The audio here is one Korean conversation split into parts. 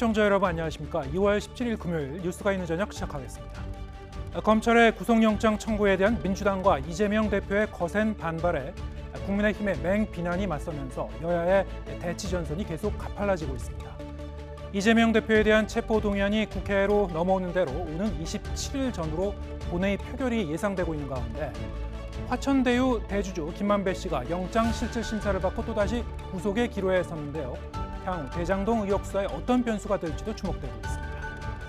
시청자 여러분 안녕하십니까. 2월 17일 금요일 뉴스가 있는 저녁 시작하겠습니다. 검찰의 구속영장 청구에 대한 민주당과 이재명 대표의 거센 반발에 국민의힘의 맹비난이 맞서면서 여야의 대치전선이 계속 가팔라지고 있습니다. 이재명 대표에 대한 체포동의안이 국회로 넘어오는 대로 오는 27일 전후로 본회의 표결이 예상되고 있는 가운데 화천대유 대주주 김만배 씨가 영장실질심사를 받고 또다시 구속의 기로에 섰는데요. 향후 대장동 의혹 수사에 어떤 변수가 될지도 주목되고 있습니다.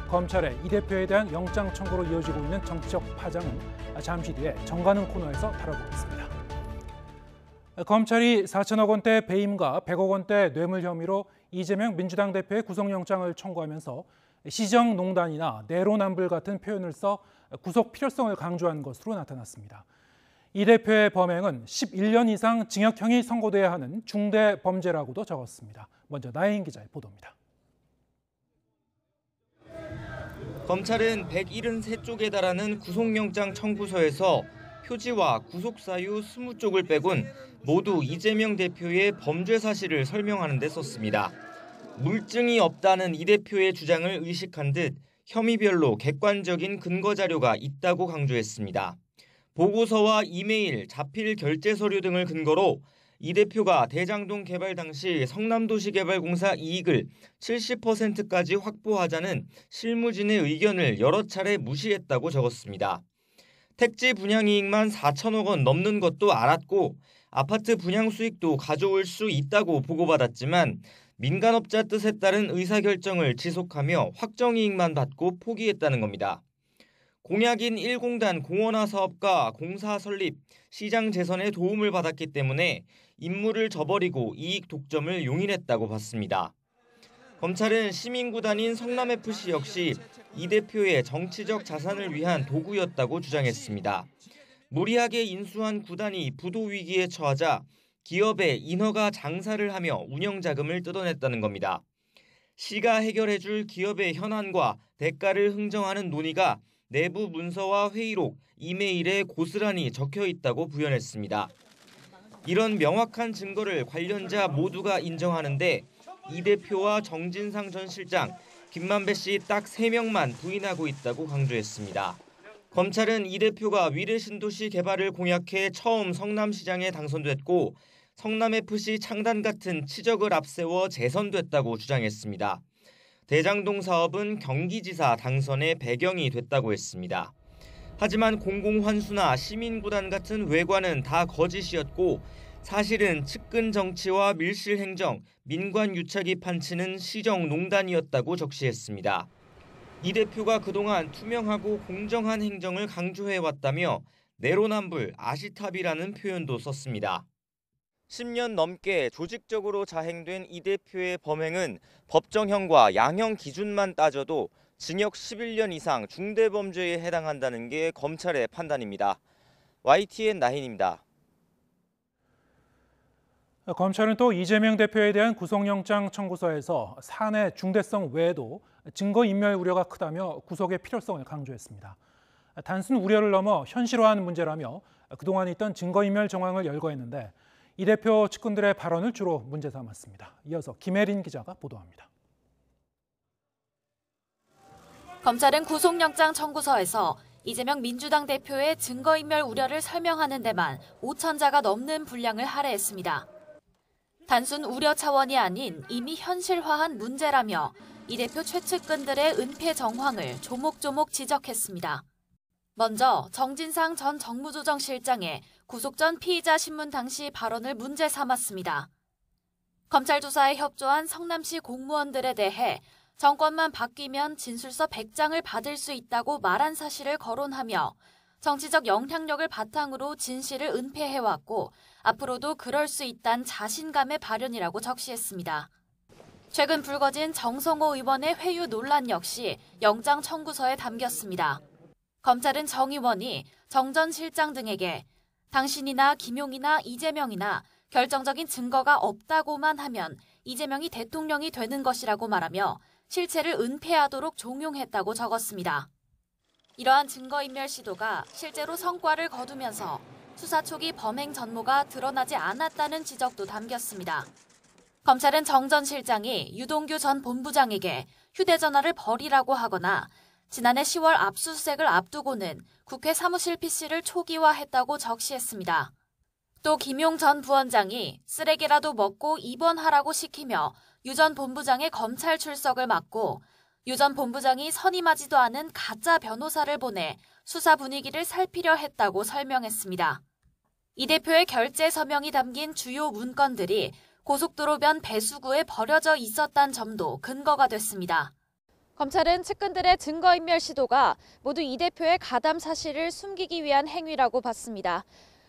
검찰의 이 대표에 대한 영장 청구로 이어지고 있는 정치적 파장은 잠시 뒤에 정가능 코너에서 다뤄보겠습니다. 검찰이 4천억 원대 배임과 100억 원대 뇌물 혐의로 이재명 민주당 대표의 구속영장을 청구하면서 시정농단이나 내로남불 같은 표현을 써 구속 필요성을 강조한 것으로 나타났습니다. 이 대표의 범행은 11년 이상 징역형이 선고돼야 하는 중대 범죄라고도 적었습니다. 먼저 나혜인 기자의 보도입니다. 검찰은 173쪽에 달하는 구속영장 청구서에서 표지와 구속사유 20쪽을 빼곤 모두 이재명 대표의 범죄 사실을 설명하는 데 썼습니다. 물증이 없다는 이 대표의 주장을 의식한 듯 혐의별로 객관적인 근거 자료가 있다고 강조했습니다. 보고서와 이메일, 자필 결제 서류 등을 근거로 이 대표가 대장동 개발 당시 성남도시개발공사 이익을 70%까지 확보하자는 실무진의 의견을 여러 차례 무시했다고 적었습니다. 택지 분양 이익만 4천억 원 넘는 것도 알았고 아파트 분양 수익도 가져올 수 있다고 보고받았지만 민간업자 뜻에 따른 의사결정을 지속하며 확정이익만 받고 포기했다는 겁니다. 공약인 1공단 공원화 사업과 공사 설립, 시장 재선에 도움을 받았기 때문에 임무를 저버리고 이익 독점을 용인했다고 봤습니다. 검찰은 시민구단인 성남FC 역시 이 대표의 정치적 자산을 위한 도구였다고 주장했습니다. 무리하게 인수한 구단이 부도 위기에 처하자 기업의 인허가 장사를 하며 운영자금을 뜯어냈다는 겁니다. 시가 해결해줄 기업의 현안과 대가를 흥정하는 논의가 내부 문서와 회의록, 이메일에 고스란히 적혀 있다고 부연했습니다. 이런 명확한 증거를 관련자 모두가 인정하는데 이 대표와 정진상 전 실장, 김만배 씨 딱 3명만 부인하고 있다고 강조했습니다. 검찰은 이 대표가 위례신도시 개발을 공약해 처음 성남시장에 당선됐고 성남FC 창단 같은 치적을 앞세워 재선됐다고 주장했습니다. 대장동 사업은 경기지사 당선의 배경이 됐다고 했습니다. 하지만 공공환수나 시민구단 같은 외관은 다 거짓이었고 사실은 측근 정치와 밀실행정, 민관유착이 판치는 시정농단이었다고 적시했습니다. 이 대표가 그동안 투명하고 공정한 행정을 강조해왔다며 내로남불, 아시탑이라는 표현도 썼습니다. 10년 넘게 조직적으로 자행된 이 대표의 범행은 법정형과 양형 기준만 따져도 징역 11년 이상 중대범죄에 해당한다는 게 검찰의 판단입니다. YTN 나힌입니다. 검찰은 또 이재명 대표에 대한 구속영장 청구서에서 사내 중대성 외에도 증거인멸 우려가 크다며 구속의 필요성을 강조했습니다. 단순 우려를 넘어 현실화한 문제라며 그동안 있던 증거인멸 정황을 열거했는데 이 대표 측근들의 발언을 주로 문제 삼았습니다. 이어서 김혜린 기자가 보도합니다. 검찰은 구속영장 청구서에서 이재명 민주당 대표의 증거인멸 우려를 설명하는 데만 5,000자가 넘는 분량을 할애했습니다. 단순 우려 차원이 아닌 이미 현실화한 문제라며 이 대표 최측근들의 은폐 정황을 조목조목 지적했습니다. 먼저 정진상 전 정무조정실장의 구속 전 피의자 신문 당시 발언을 문제 삼았습니다. 검찰 조사에 협조한 성남시 공무원들에 대해 정권만 바뀌면 진술서 100장을 받을 수 있다고 말한 사실을 거론하며 정치적 영향력을 바탕으로 진실을 은폐해왔고 앞으로도 그럴 수 있다는 자신감의 발현이라고 적시했습니다. 최근 불거진 정성호 의원의 회유 논란 역시 영장 청구서에 담겼습니다. 검찰은 정 의원이 정 전 실장 등에게 당신이나 김용이나 이재명이나 결정적인 증거가 없다고만 하면 이재명이 대통령이 되는 것이라고 말하며 실체를 은폐하도록 종용했다고 적었습니다. 이러한 증거인멸 시도가 실제로 성과를 거두면서 수사 초기 범행 전모가 드러나지 않았다는 지적도 담겼습니다. 검찰은 정 전 실장이 유동규 전 본부장에게 휴대전화를 버리라고 하거나 지난해 10월 압수수색을 앞두고는 국회 사무실 PC를 초기화했다고 적시했습니다. 또 김용 전 부원장이 쓰레기라도 먹고 입원하라고 시키며 유 전 본부장의 검찰 출석을 막고 유 전 본부장이 선임하지도 않은 가짜 변호사를 보내 수사 분위기를 살피려 했다고 설명했습니다. 이 대표의 결재 서명이 담긴 주요 문건들이 고속도로변 배수구에 버려져 있었다는 점도 근거가 됐습니다. 검찰은 측근들의 증거인멸 시도가 모두 이 대표의 가담 사실을 숨기기 위한 행위라고 봤습니다.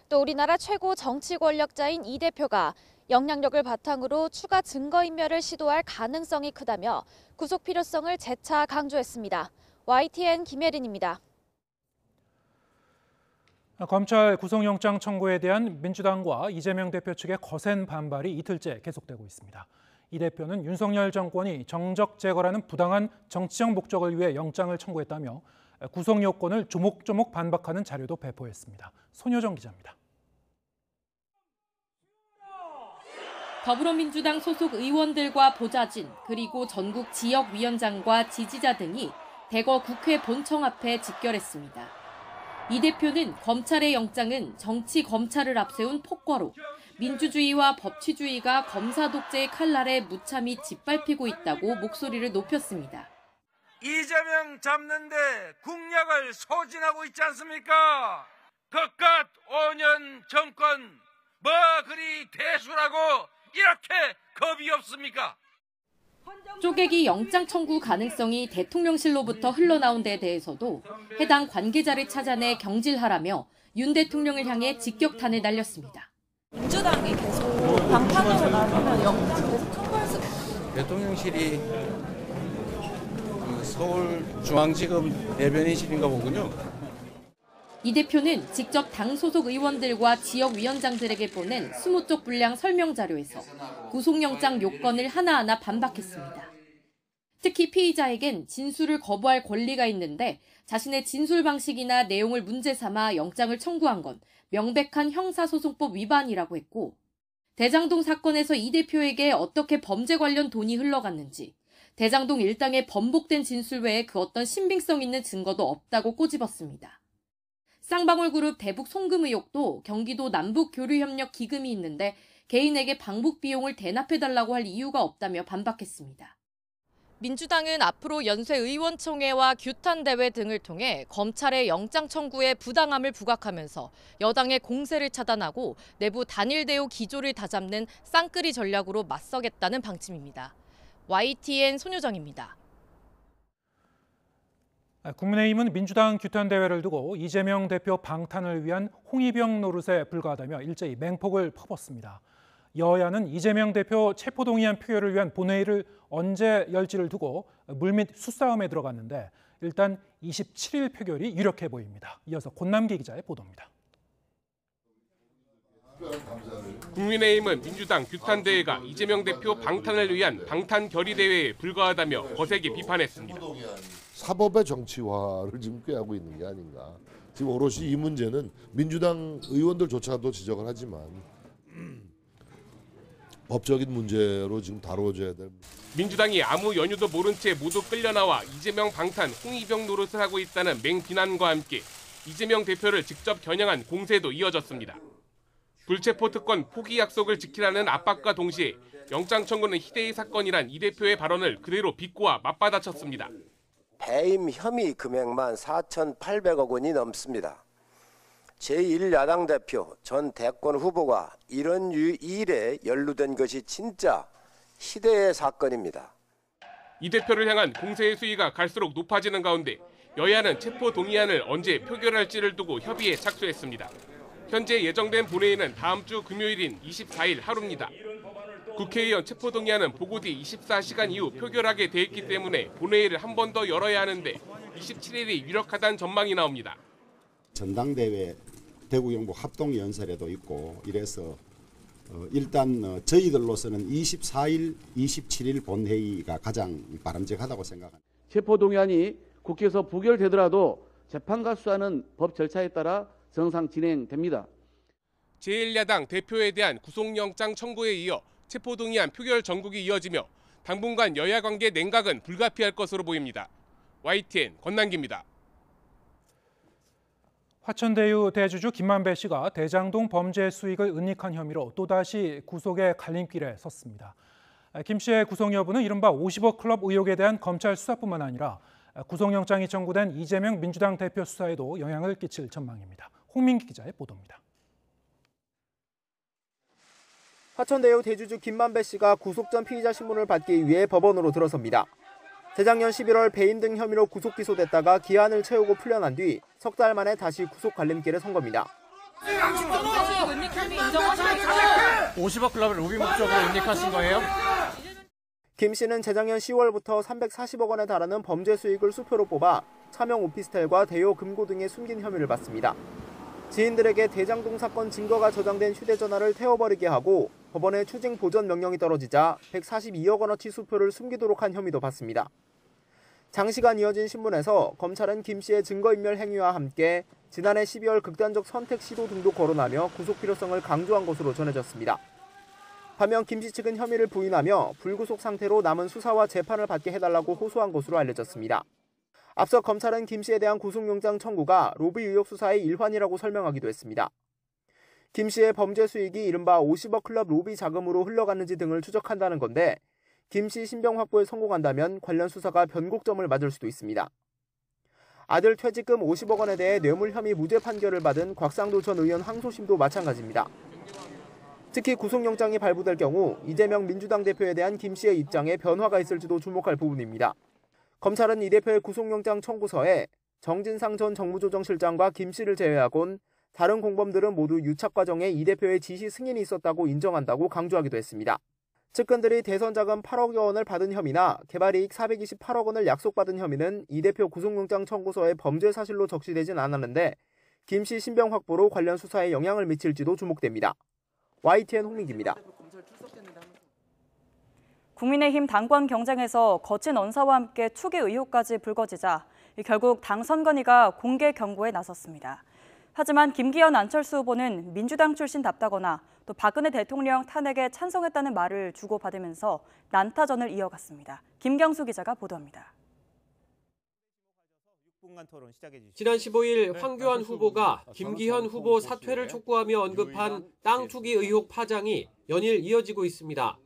또 우리나라 최고 정치 권력자인 이 대표가 영향력을 바탕으로 추가 증거인멸을 시도할 가능성이 크다며 구속 필요성을 재차 강조했습니다. YTN 김혜린입니다. 검찰 구속영장 청구에 대한 민주당과 이재명 대표 측의 거센 반발이 이틀째 계속되고 있습니다. 이 대표는 윤석열 정권이 정적 제거라는 부당한 정치적 목적을 위해 영장을 청구했다며 구속 요건을 조목조목 반박하는 자료도 배포했습니다. 손효정 기자입니다. 더불어민주당 소속 의원들과 보좌진 그리고 전국 지역위원장과 지지자 등이 대거 국회 본청 앞에 집결했습니다. 이 대표는 검찰의 영장은 정치 검찰을 앞세운 폭거로 민주주의와 법치주의가 검사 독재의 칼날에 무참히 짓밟히고 있다고 목소리를 높였습니다. 이재명 잡는데 국력을 소진하고 있지 않습니까? 그깟 5년 정권 뭐 그리 대수라고 이렇게 겁이 없습니까? 쪼개기 영장 청구 가능성이 대통령실로부터 흘러나온 데 대해서도 해당 관계자를 찾아내 경질하라며 윤 대통령을 향해 직격탄을 날렸습니다. 민주당이 계속 방탄으로 나오면 영장 계속 청구할 수 있어요. 대통령실이 서울중앙지검 대변인실인가 보군요. 이 대표는 직접 당 소속 의원들과 지역위원장들에게 보낸 20쪽 분량 설명 자료에서 구속영장 요건을 하나하나 반박했습니다. 특히 피의자에겐 진술을 거부할 권리가 있는데 자신의 진술 방식이나 내용을 문제 삼아 영장을 청구한 건 명백한 형사소송법 위반이라고 했고, 대장동 사건에서 이 대표에게 어떻게 범죄 관련 돈이 흘러갔는지, 대장동 일당의 번복된 진술 외에 그 어떤 신빙성 있는 증거도 없다고 꼬집었습니다. 쌍방울그룹 대북 송금 의혹도 경기도 남북교류협력 기금이 있는데 개인에게 방북 비용을 대납해달라고 할 이유가 없다며 반박했습니다. 민주당은 앞으로 연쇄 의원총회와 규탄대회 등을 통해 검찰의 영장 청구에 부당함을 부각하면서 여당의 공세를 차단하고 내부 단일 대우 기조를 다잡는 쌍끌이 전략으로 맞서겠다는 방침입니다. YTN 손효정입니다. 국민의힘은 민주당 규탄대회를 두고 이재명 대표 방탄을 위한 홍위병 노릇에 불과하다며 일제히 맹폭을 퍼붓습니다. 여야는 이재명 대표 체포동의안 표결을 위한 본회의를 언제 열지를 두고 물밑 수싸움에 들어갔는데 일단 27일 표결이 유력해 보입니다. 이어서 권남기 기자의 보도입니다. 국민의힘은 민주당 규탄대회가 이재명 대표 방탄을 위한 방탄 결의대회에 불과하다며 거세게 비판했습니다. 사법의 정치화를 지금 꾀하고 있는 게 아닌가. 지금 오롯이 이 문제는 민주당 의원들조차도 지적을 하지만 법적인 문제로 지금 다뤄져야 될. 민주당이 아무 연유도 모른 채 모두 끌려나와 이재명 방탄 홍위병 노릇을 하고 있다는 맹비난과 함께 이재명 대표를 직접 겨냥한 공세도 이어졌습니다. 불체포 특권 포기 약속을 지키라는 압박과 동시에 영장 청구는 희대의 사건이란 이 대표의 발언을 그대로 비꼬아 맞받아쳤습니다. 배임 혐의 금액만 4,800억 원이 넘습니다. 제1야당 대표 전 대권 후보가 이런 일에 연루된 것이 진짜 희대의 사건입니다. 이 대표를 향한 공세의 수위가 갈수록 높아지는 가운데 여야는 체포 동의안을 언제 표결할지를 두고 협의에 착수했습니다. 현재 예정된 본회의는 다음 주 금요일인 24일 하루입니다. 국회의원 체포 동의안은 보고 뒤 24시간 이후 표결하게 돼 있기 때문에 본회의를 한 번 더 열어야 하는데 27일이 유력하다는 전망이 나옵니다. 전당대회 대구 경북 합동연설에도 있고 이래서 일단 저희들로서는 24일, 27일 본회의가 가장 바람직하다고 생각합니다. 체포동의안이 국회에서 부결되더라도 재판과 수사는 법 절차에 따라 정상 진행됩니다. 제1야당 대표에 대한 구속영장 청구에 이어 체포동의안 표결 전국이 이어지며 당분간 여야 관계 냉각은 불가피할 것으로 보입니다. YTN 권남기입니다. 화천대유 대주주 김만배 씨가 대장동 범죄 수익을 은닉한 혐의로 또다시 구속의 갈림길에 섰습니다. 김 씨의 구속 여부는 이른바 50억 클럽 의혹에 대한 검찰 수사뿐만 아니라 구속영장이 청구된 이재명 민주당 대표 수사에도 영향을 끼칠 전망입니다. 홍민기 기자의 보도입니다. 화천대유 대주주 김만배 씨가 구속 전 피의자 신문을 받기 위해 법원으로 들어섭니다. 재작년 11월 배임 등 혐의로 구속 기소됐다가 기한을 채우고 풀려난 뒤 석 달 만에 다시 구속 갈림길에 선 겁니다. 50억 클럽을 로비 목적으로 은닉하신 거예요? 김 씨는 재작년 10월부터 340억 원에 달하는 범죄 수익을 수표로 뽑아 차명 오피스텔과 대여 금고 등에 숨긴 혐의를 받습니다. 지인들에게 대장동 사건 증거가 저장된 휴대전화를 태워버리게 하고 법원의 추징 보전 명령이 떨어지자 142억 원어치 수표를 숨기도록 한 혐의도 받습니다. 장시간 이어진 신문에서 검찰은 김 씨의 증거인멸 행위와 함께 지난해 12월 극단적 선택 시도 등도 거론하며 구속 필요성을 강조한 것으로 전해졌습니다. 반면 김 씨 측은 혐의를 부인하며 불구속 상태로 남은 수사와 재판을 받게 해달라고 호소한 것으로 알려졌습니다. 앞서 검찰은 김 씨에 대한 구속영장 청구가 로비 의혹 수사의 일환이라고 설명하기도 했습니다. 김 씨의 범죄 수익이 이른바 50억 클럽 로비 자금으로 흘러갔는지 등을 추적한다는 건데 김 씨 신병 확보에 성공한다면 관련 수사가 변곡점을 맞을 수도 있습니다. 아들 퇴직금 50억 원에 대해 뇌물 혐의 무죄 판결을 받은 곽상도 전 의원 항소심도 마찬가지입니다. 특히 구속영장이 발부될 경우 이재명 민주당 대표에 대한 김 씨의 입장에 변화가 있을지도 주목할 부분입니다. 검찰은 이 대표의 구속영장 청구서에 정진상 전 정무조정실장과 김 씨를 제외하곤 다른 공범들은 모두 유착 과정에 이 대표의 지시 승인이 있었다고 인정한다고 강조하기도 했습니다. 측근들이 대선 자금 8억여 원을 받은 혐의나 개발이익 428억 원을 약속받은 혐의는 이 대표 구속영장 청구서의 범죄 사실로 적시되진 않았는데 김 씨 신병 확보로 관련 수사에 영향을 미칠지도 주목됩니다. YTN 홍민기입니다. 국민의힘 당권 경쟁에서 거친 언사와 함께 투기 의혹까지 불거지자 결국 당 선관위가 공개 경고에 나섰습니다. 하지만 김기현 안철수 후보는 민주당 출신답다거나 또 박근혜 대통령 탄핵에 찬성했다는 말을 주고받으면서 난타전을 이어갔습니다. 김경수 기자가 보도합니다. 지난 15일 황교안 후보가 김기현 후보 사퇴를 촉구하며 언급한 땅 투기 의혹 파장이 연일 이어지고 있습니다.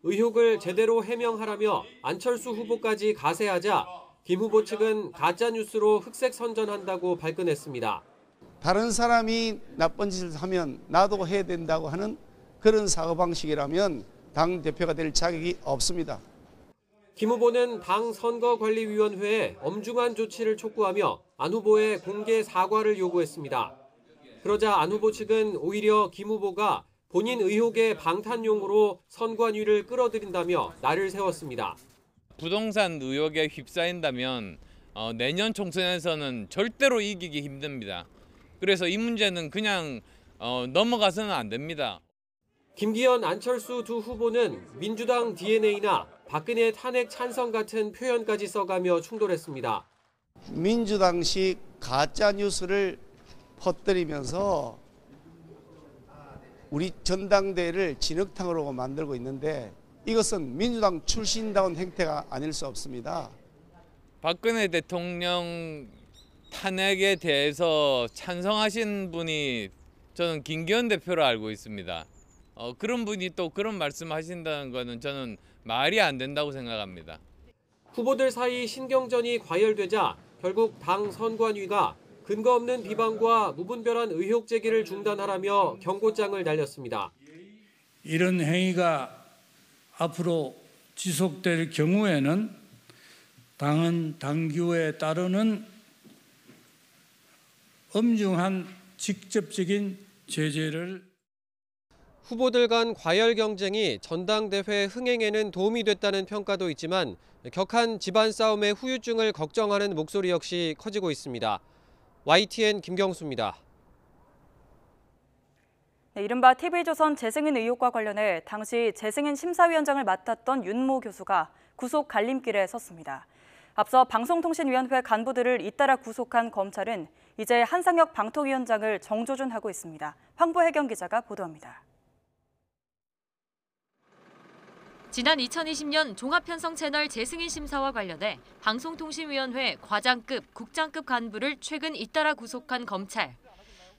의혹을 제대로 해명하라며 안철수 후보까지 가세하자 김 후보 측은 가짜뉴스로 흑색 선전한다고 발끈했습니다. 다른 사람이 나쁜 짓을 하면 나도 해야 된다고 하는 그런 사고방식이라면 당대표가 될 자격이 없습니다. 김 후보는 당 선거관리위원회에 엄중한 조치를 촉구하며 안 후보의 공개 사과를 요구했습니다. 그러자 안 후보 측은 오히려 김 후보가 본인 의혹의 방탄용으로 선관위를 끌어들인다며 날을 세웠습니다. 부동산 의혹에 휩싸인다면 내년 총선에서는 절대로 이기기 힘듭니다. 그래서 이 문제는 그냥 넘어가서는 안 됩니다. 김기현, 안철수 두 후보는 민주당 DNA나 박근혜 탄핵 찬성 같은 표현까지 써가며 충돌했습니다. 민주당식 가짜뉴스를 퍼뜨리면서 우리 전당대회를 진흙탕으로 만들고 있는데 이것은 민주당 출신다운 행태가 아닐 수 없습니다. 박근혜 대통령 탄핵에 대해서 찬성하신 분이 저는 김기현 대표로 알고 있습니다. 그런 분이 또 그런 말씀하신다는 거는 저는 말이 안 된다고 생각합니다. 후보들 사이 신경전이 과열되자 결국 당 선관위가 근거 없는 비방과 무분별한 의혹 제기를 중단하라며 경고장을 날렸습니다. 이런 행위가 앞으로 지속될 경우에는 당은 당규에 따르는 엄중한 직접적인 제재를 후보들 간 과열 경쟁이 전당대회 흥행에는 도움이 됐다는 평가도 있지만 격한 집안 싸움의 후유증을 걱정하는 목소리 역시 커지고 있습니다. YTN 김경수입니다. 네, 이른바 TV조선 재승인 의혹과 관련해 당시 재승인 심사위원장을 맡았던 윤모 교수가 구속 갈림길에 섰습니다. 앞서 방송통신위원회 간부들을 잇따라 구속한 검찰은 이제 한상혁 방통위원장을 정조준하고 있습니다. 황보혜경 기자가 보도합니다. 지난 2020년 종합편성채널 재승인 심사와 관련해 방송통신위원회 과장급, 국장급 간부를 최근 잇따라 구속한 검찰.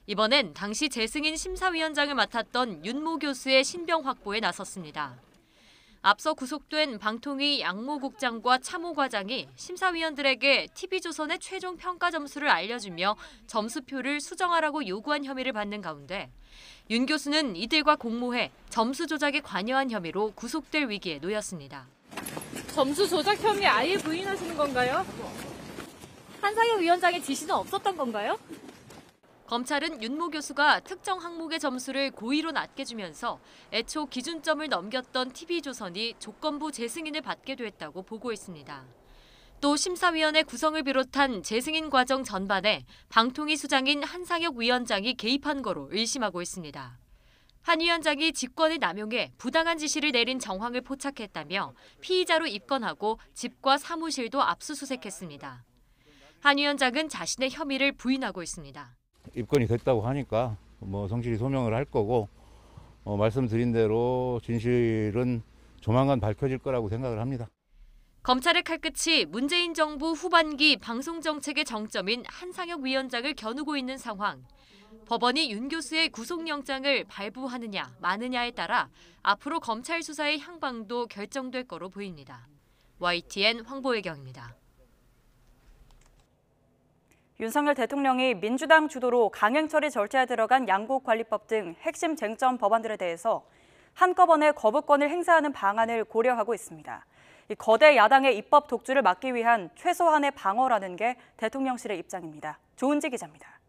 이번엔 당시 재승인 심사위원장을 맡았던 윤모 교수의 신병 확보에 나섰습니다. 앞서 구속된 방통위 양모 국장과 차모 과장이 심사위원들에게 TV조선의 최종 평가 점수를 알려주며 점수표를 수정하라고 요구한 혐의를 받는 가운데 윤 교수는 이들과 공모해 점수 조작에 관여한 혐의로 구속될 위기에 놓였습니다. 점수 조작 혐의 아예 부인하시는 건가요? 한상혁 위원장의 지시는 없었던 건가요? 검찰은 윤모 교수가 특정 항목의 점수를 고의로 낮게 주면서 애초 기준점을 넘겼던 TV조선이 조건부 재승인을 받게 됐다고 보고했습니다. 또 심사위원회 구성을 비롯한 재승인 과정 전반에 방통위 수장인 한상혁 위원장이 개입한 거로 의심하고 있습니다. 한 위원장이 직권을 남용해 부당한 지시를 내린 정황을 포착했다며 피의자로 입건하고 집과 사무실도 압수수색했습니다. 한 위원장은 자신의 혐의를 부인하고 있습니다. 입건이 됐다고 하니까 성실히 소명을 할 거고 말씀드린 대로 진실은 조만간 밝혀질 거라고 생각을 합니다. 검찰의 칼끝이 문재인 정부 후반기 방송정책의 정점인 한상혁 위원장을 겨누고 있는 상황. 법원이 윤 교수의 구속영장을 발부하느냐 마느냐에 따라 앞으로 검찰 수사의 향방도 결정될 거로 보입니다. YTN 황보혜경입니다. 윤석열 대통령이 민주당 주도로 강행처리 절차에 들어간 양곡관리법 등 핵심 쟁점 법안들에 대해서 한꺼번에 거부권을 행사하는 방안을 고려하고 있습니다. 이 거대 야당의 입법 독주를 막기 위한 최소한의 방어라는 게 대통령실의 입장입니다. 조은지 기자입니다.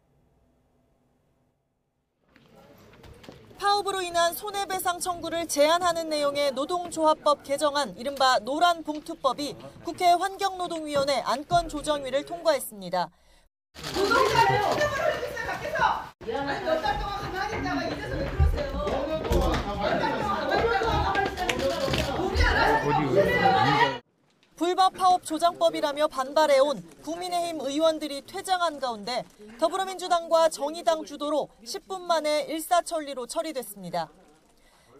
파업으로 인한 손해배상 청구를 제한하는 내용의 노동조합법 개정안 이른바 노란봉투법이 국회 환경노동위원회 안건조정위를 통과했습니다. 노동자를 휴대폰을 해주세요, 밖에서! 아니, 몇 달 동안 가만히 있다가 이제서 왜 그러세요? 불법 파업 조장법이라며 반발해온 국민의힘 의원들이 퇴장한 가운데 더불어민주당과 정의당 주도로 10분 만에 일사천리로 처리됐습니다.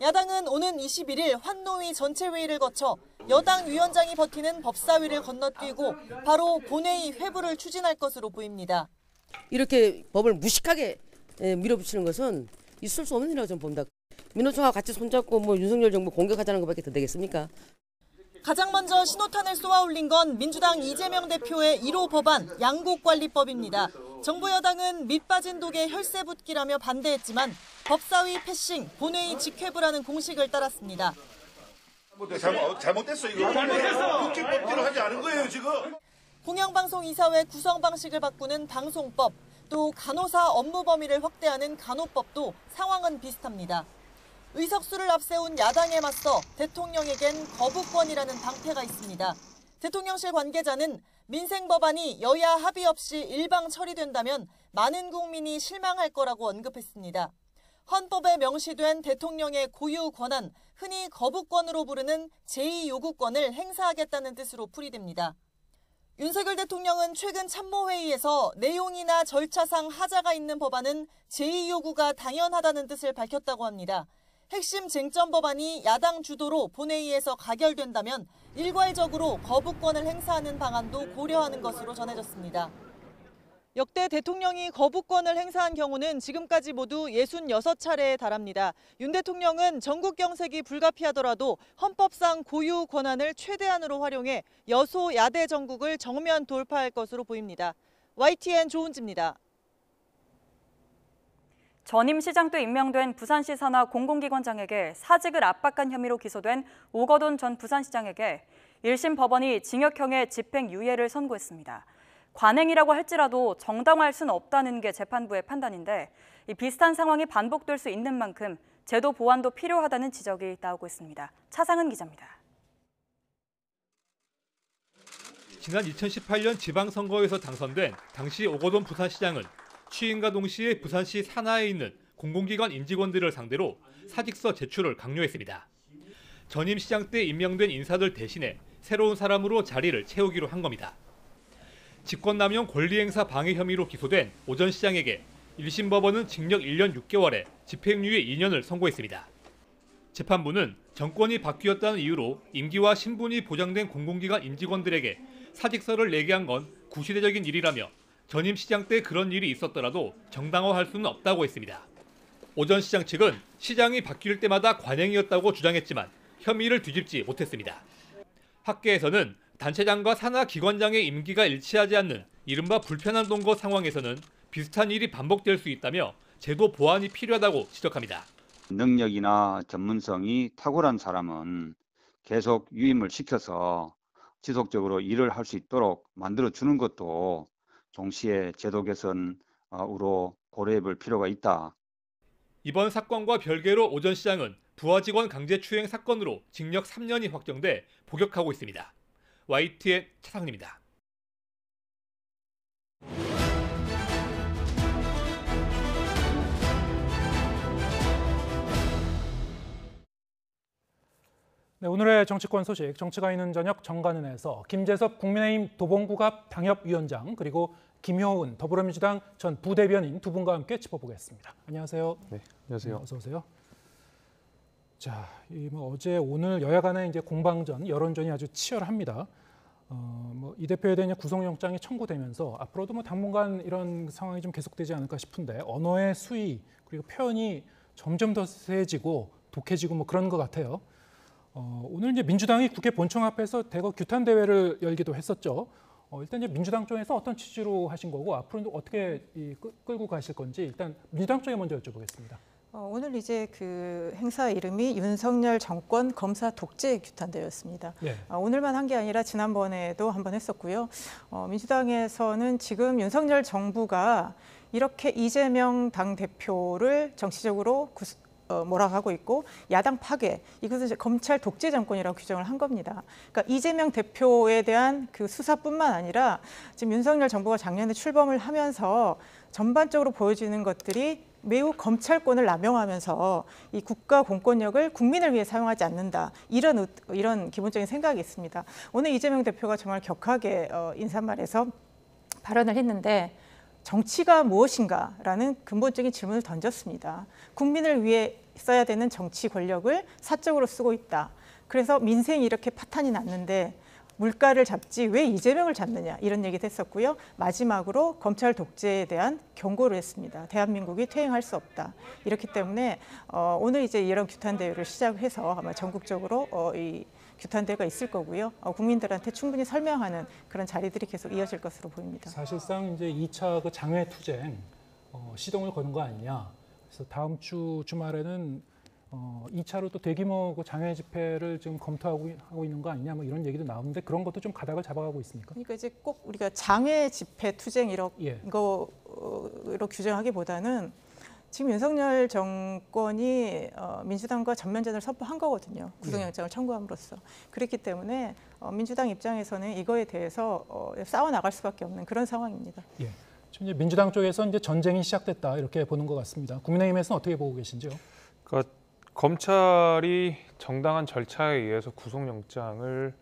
야당은 오는 21일 환노위 전체회의를 거쳐 여당 위원장이 버티는 법사위를 건너뛰고 바로 본회의 회부를 추진할 것으로 보입니다. 이렇게 법을 무식하게 밀어붙이는 것은 있을 수 없는 일이라고 저는 봅니다. 민노총하고 같이 손잡고 윤석열 정부 공격하자는 것밖에 더 되겠습니까? 가장 먼저 신호탄을 쏘아올린 건 민주당 이재명 대표의 1호 법안 양곡관리법입니다. 정부 여당은 밑빠진 독에 혈세 붓기라며 반대했지만 법사위 패싱, 본회의 직회부라는 공식을 따랐습니다. 잘못됐어 이거. 잘못됐어. 국기법대로 하지 않은 거예요 지금. 공영방송이사회 구성 방식을 바꾸는 방송법, 또 간호사 업무 범위를 확대하는 간호법도 상황은 비슷합니다. 의석수를 앞세운 야당에 맞서 대통령에겐 거부권이라는 방패가 있습니다. 대통령실 관계자는 민생 법안이 여야 합의 없이 일방 처리된다면 많은 국민이 실망할 거라고 언급했습니다. 헌법에 명시된 대통령의 고유 권한, 흔히 거부권으로 부르는 제2요구권을 행사하겠다는 뜻으로 풀이됩니다. 윤석열 대통령은 최근 참모회의에서 내용이나 절차상 하자가 있는 법안은 제2요구가 당연하다는 뜻을 밝혔다고 합니다. 핵심 쟁점 법안이 야당 주도로 본회의에서 가결된다면 일괄적으로 거부권을 행사하는 방안도 고려하는 것으로 전해졌습니다. 역대 대통령이 거부권을 행사한 경우는 지금까지 모두 66차례에 달합니다. 윤 대통령은 전국 경색이 불가피하더라도 헌법상 고유 권한을 최대한으로 활용해 여소야대 정국을 정면 돌파할 것으로 보입니다. YTN 조은지입니다. 전임 시장 때 임명된 부산시 산하 공공기관장에게 사직을 압박한 혐의로 기소된 오거돈 전 부산시장에게 1심 법원이 징역형의 집행유예를 선고했습니다. 관행이라고 할지라도 정당화할 수는 없다는 게 재판부의 판단인데 이 비슷한 상황이 반복될 수 있는 만큼 제도 보완도 필요하다는 지적이 나오고 있습니다. 차상은 기자입니다. 지난 2018년 지방선거에서 당선된 당시 오거돈 부산시장은 취임과 동시에 부산시 산하에 있는 공공기관 임직원들을 상대로 사직서 제출을 강요했습니다. 전임 시장 때 임명된 인사들 대신에 새로운 사람으로 자리를 채우기로 한 겁니다. 직권남용 권리행사 방해 혐의로 기소된 오 전 시장에게 1심 법원은 징역 1년 6개월에 집행유예 2년을 선고했습니다. 재판부는 정권이 바뀌었다는 이유로 임기와 신분이 보장된 공공기관 임직원들에게 사직서를 내게 한 건 구시대적인 일이라며 전임 시장 때 그런 일이 있었더라도 정당화할 수는 없다고 했습니다. 오 전 시장 측은 시장이 바뀔 때마다 관행이었다고 주장했지만 혐의를 뒤집지 못했습니다. 학계에서는 단체장과 산하기관장의 임기가 일치하지 않는 이른바 불편한 동거 상황에서는 비슷한 일이 반복될 수 있다며 제도 보완이 필요하다고 지적합니다. 능력이나 전문성이 탁월한 사람은 계속 유임을 시켜서 지속적으로 일을 할 수 있도록 만들어주는 것도 동시에 제도 개선으로 고려해 볼 필요가 있다. 이번 사건과 별개로 오 전 시장은 부하 직원 강제추행 사건으로 징역 3년이 확정돼 복역하고 있습니다. YTN 차상입니다. 네, 오늘의 정치권 소식, 정치가 있는 저녁 정관은에서 김재섭 국민의힘 도봉구갑 당협위원장 그리고 김효은 더불어민주당 전 부대변인 두 분과 함께 짚어보겠습니다. 안녕하세요. 네, 안녕하세요. 어서 오세요. 자, 어제 오늘 여야 간의 이제 공방전, 여론전이 아주 치열합니다. 이 대표에 대한 구속영장이 청구되면서 앞으로도 당분간 이런 상황이 좀 계속되지 않을까 싶은데 언어의 수위 그리고 표현이 점점 더 세지고 독해지고 그런 것 같아요. 오늘 이제 민주당이 국회 본청 앞에서 대거 규탄 대회를 열기도 했었죠. 일단 이제 민주당 쪽에서 어떤 취지로 하신 거고 앞으로 어떻게 끌고 가실 건지 일단 민주당 쪽에 먼저 여쭤보겠습니다. 오늘 이제 그 행사 이름이 윤석열 정권 검사 독재 규탄대회였습니다. 네. 오늘만 한 게 아니라 지난번에도 한번 했었고요. 민주당에서는 지금 윤석열 정부가 이렇게 이재명 당대표를 정치적으로 몰아가고 있고 야당 파괴, 이것은 이제 검찰 독재 정권이라고 규정을 한 겁니다. 그러니까 이재명 대표에 대한 그 수사뿐만 아니라 지금 윤석열 정부가 작년에 출범을 하면서 전반적으로 보여지는 것들이 매우 검찰권을 남용하면서 이 국가 공권력을 국민을 위해 사용하지 않는다. 이런 기본적인 생각이 있습니다. 오늘 이재명 대표가 정말 격하게 인사말에서 발언을 했는데 정치가 무엇인가라는 근본적인 질문을 던졌습니다. 국민을 위해 써야 되는 정치 권력을 사적으로 쓰고 있다. 그래서 민생이 이렇게 파탄이 났는데 물가를 잡지 왜 이재명을 잡느냐 이런 얘기도 했었고요. 마지막으로 검찰 독재에 대한 경고를 했습니다. 대한민국이 퇴행할 수 없다. 이렇기 때문에 오늘 이제 이런 규탄 대회를 시작해서 아마 전국적으로 이 규탄 대회가 있을 거고요. 국민들한테 충분히 설명하는 그런 자리들이 계속 이어질 것으로 보입니다. 사실상 이제 2차 그 장외 투쟁 시동을 거는 거 아니냐. 그래서 다음 주 주말에는 2차로 또 대규모 장외 집회를 지금 검토하고 있는 거 아니냐 이런 얘기도 나오는데 그런 것도 좀 가닥을 잡아가고 있습니까? 그러니까 이제 꼭 우리가 장외 집회 투쟁 이런 거로 규정하기보다는 지금 윤석열 정권이 민주당과 전면전을 선포한 거거든요. 구속영장을 청구함으로써. 그렇기 때문에 민주당 입장에서는 이거에 대해서 싸워 나갈 수밖에 없는 그런 상황입니다. 예. 지금 이제 민주당 쪽에서 이제 전쟁이 시작됐다 이렇게 보는 것 같습니다. 국민의힘에서는 어떻게 보고 계신지요? 그러니까 검찰이 정당한 절차에 의해서 구속영장을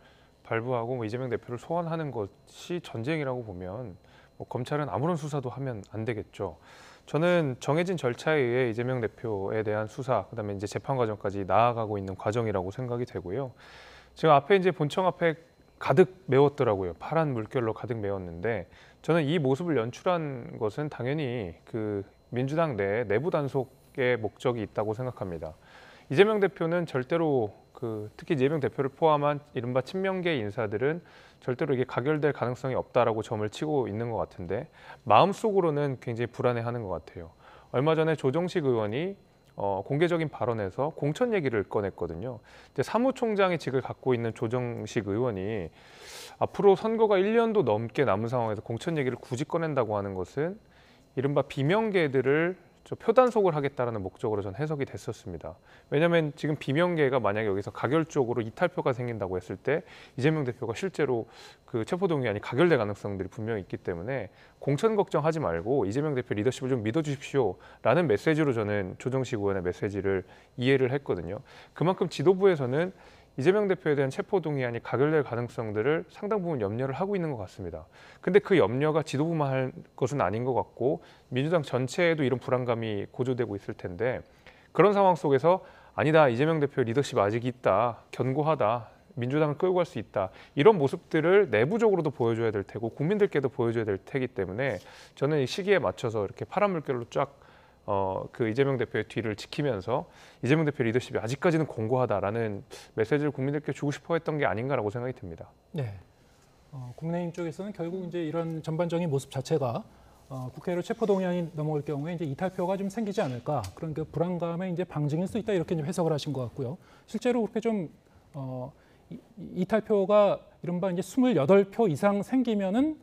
발부하고 이재명 대표를 소환하는 것이 전쟁이라고 보면 검찰은 아무런 수사도 하면 안 되겠죠. 저는 정해진 절차에 의해 이재명 대표에 대한 수사, 그다음에 이제 재판 과정까지 나아가고 있는 과정이라고 생각이 되고요. 지금 앞에 이제 본청 앞에 가득 메웠더라고요. 파란 물결로 가득 메웠는데 저는 이 모습을 연출한 것은 당연히 그 민주당 내 내부 단속의 목적이 있다고 생각합니다. 이재명 대표는 절대로 특히 이재명 대표를 포함한 이른바 친명계 인사들은 절대로 이게 가결될 가능성이 없다라고 점을 치고 있는 것 같은데 마음속으로는 굉장히 불안해하는 것 같아요. 얼마 전에 조정식 의원이 공개적인 발언에서 공천 얘기를 꺼냈거든요. 이제 사무총장의 직을 갖고 있는 조정식 의원이 앞으로 선거가 1년도 넘게 남은 상황에서 공천 얘기를 굳이 꺼낸다고 하는 것은 이른바 비명계들을 표단속을 하겠다라는 목적으로 전 해석이 됐었습니다. 왜냐하면 지금 비명계가 만약에 여기서 가결적으로 이탈표가 생긴다고 했을 때 이재명 대표가 실제로 그 체포동의안이 가결될 가능성들이 분명히 있기 때문에 공천 걱정하지 말고 이재명 대표 리더십을 좀 믿어주십시오라는 메시지로 저는 조정식 의원의 메시지를 이해를 했거든요. 그만큼 지도부에서는 이재명 대표에 대한 체포동의안이 가결될 가능성들을 상당 부분 염려를 하고 있는 것 같습니다. 근데 그 염려가 지도부만 할 것은 아닌 것 같고 민주당 전체에도 이런 불안감이 고조되고 있을 텐데 그런 상황 속에서 아니다, 이재명 대표 리더십 아직 있다, 견고하다, 민주당을 끌고 갈 수 있다, 이런 모습들을 내부적으로도 보여줘야 될 테고 국민들께도 보여줘야 될 테기 때문에 저는 이 시기에 맞춰서 이렇게 파란 물결로 쫙 그 이재명 대표의 뒤를 지키면서 이재명 대표 리더십이 아직까지는 공고하다라는 메시지를 국민들께 주고 싶어 했던 게 아닌가라고 생각이 듭니다. 네. 국민의힘 쪽에서는 결국 이제 이런 전반적인 모습 자체가 국회로 체포동의안이 넘어올 경우에 이제 이탈표가 좀 생기지 않을까, 그런 그 불안감의 이제 방증일 수 있다, 이렇게 좀 해석을 하신 것 같고요. 실제로 그렇게 좀 이탈표가 이른바 이제 28표 이상 생기면은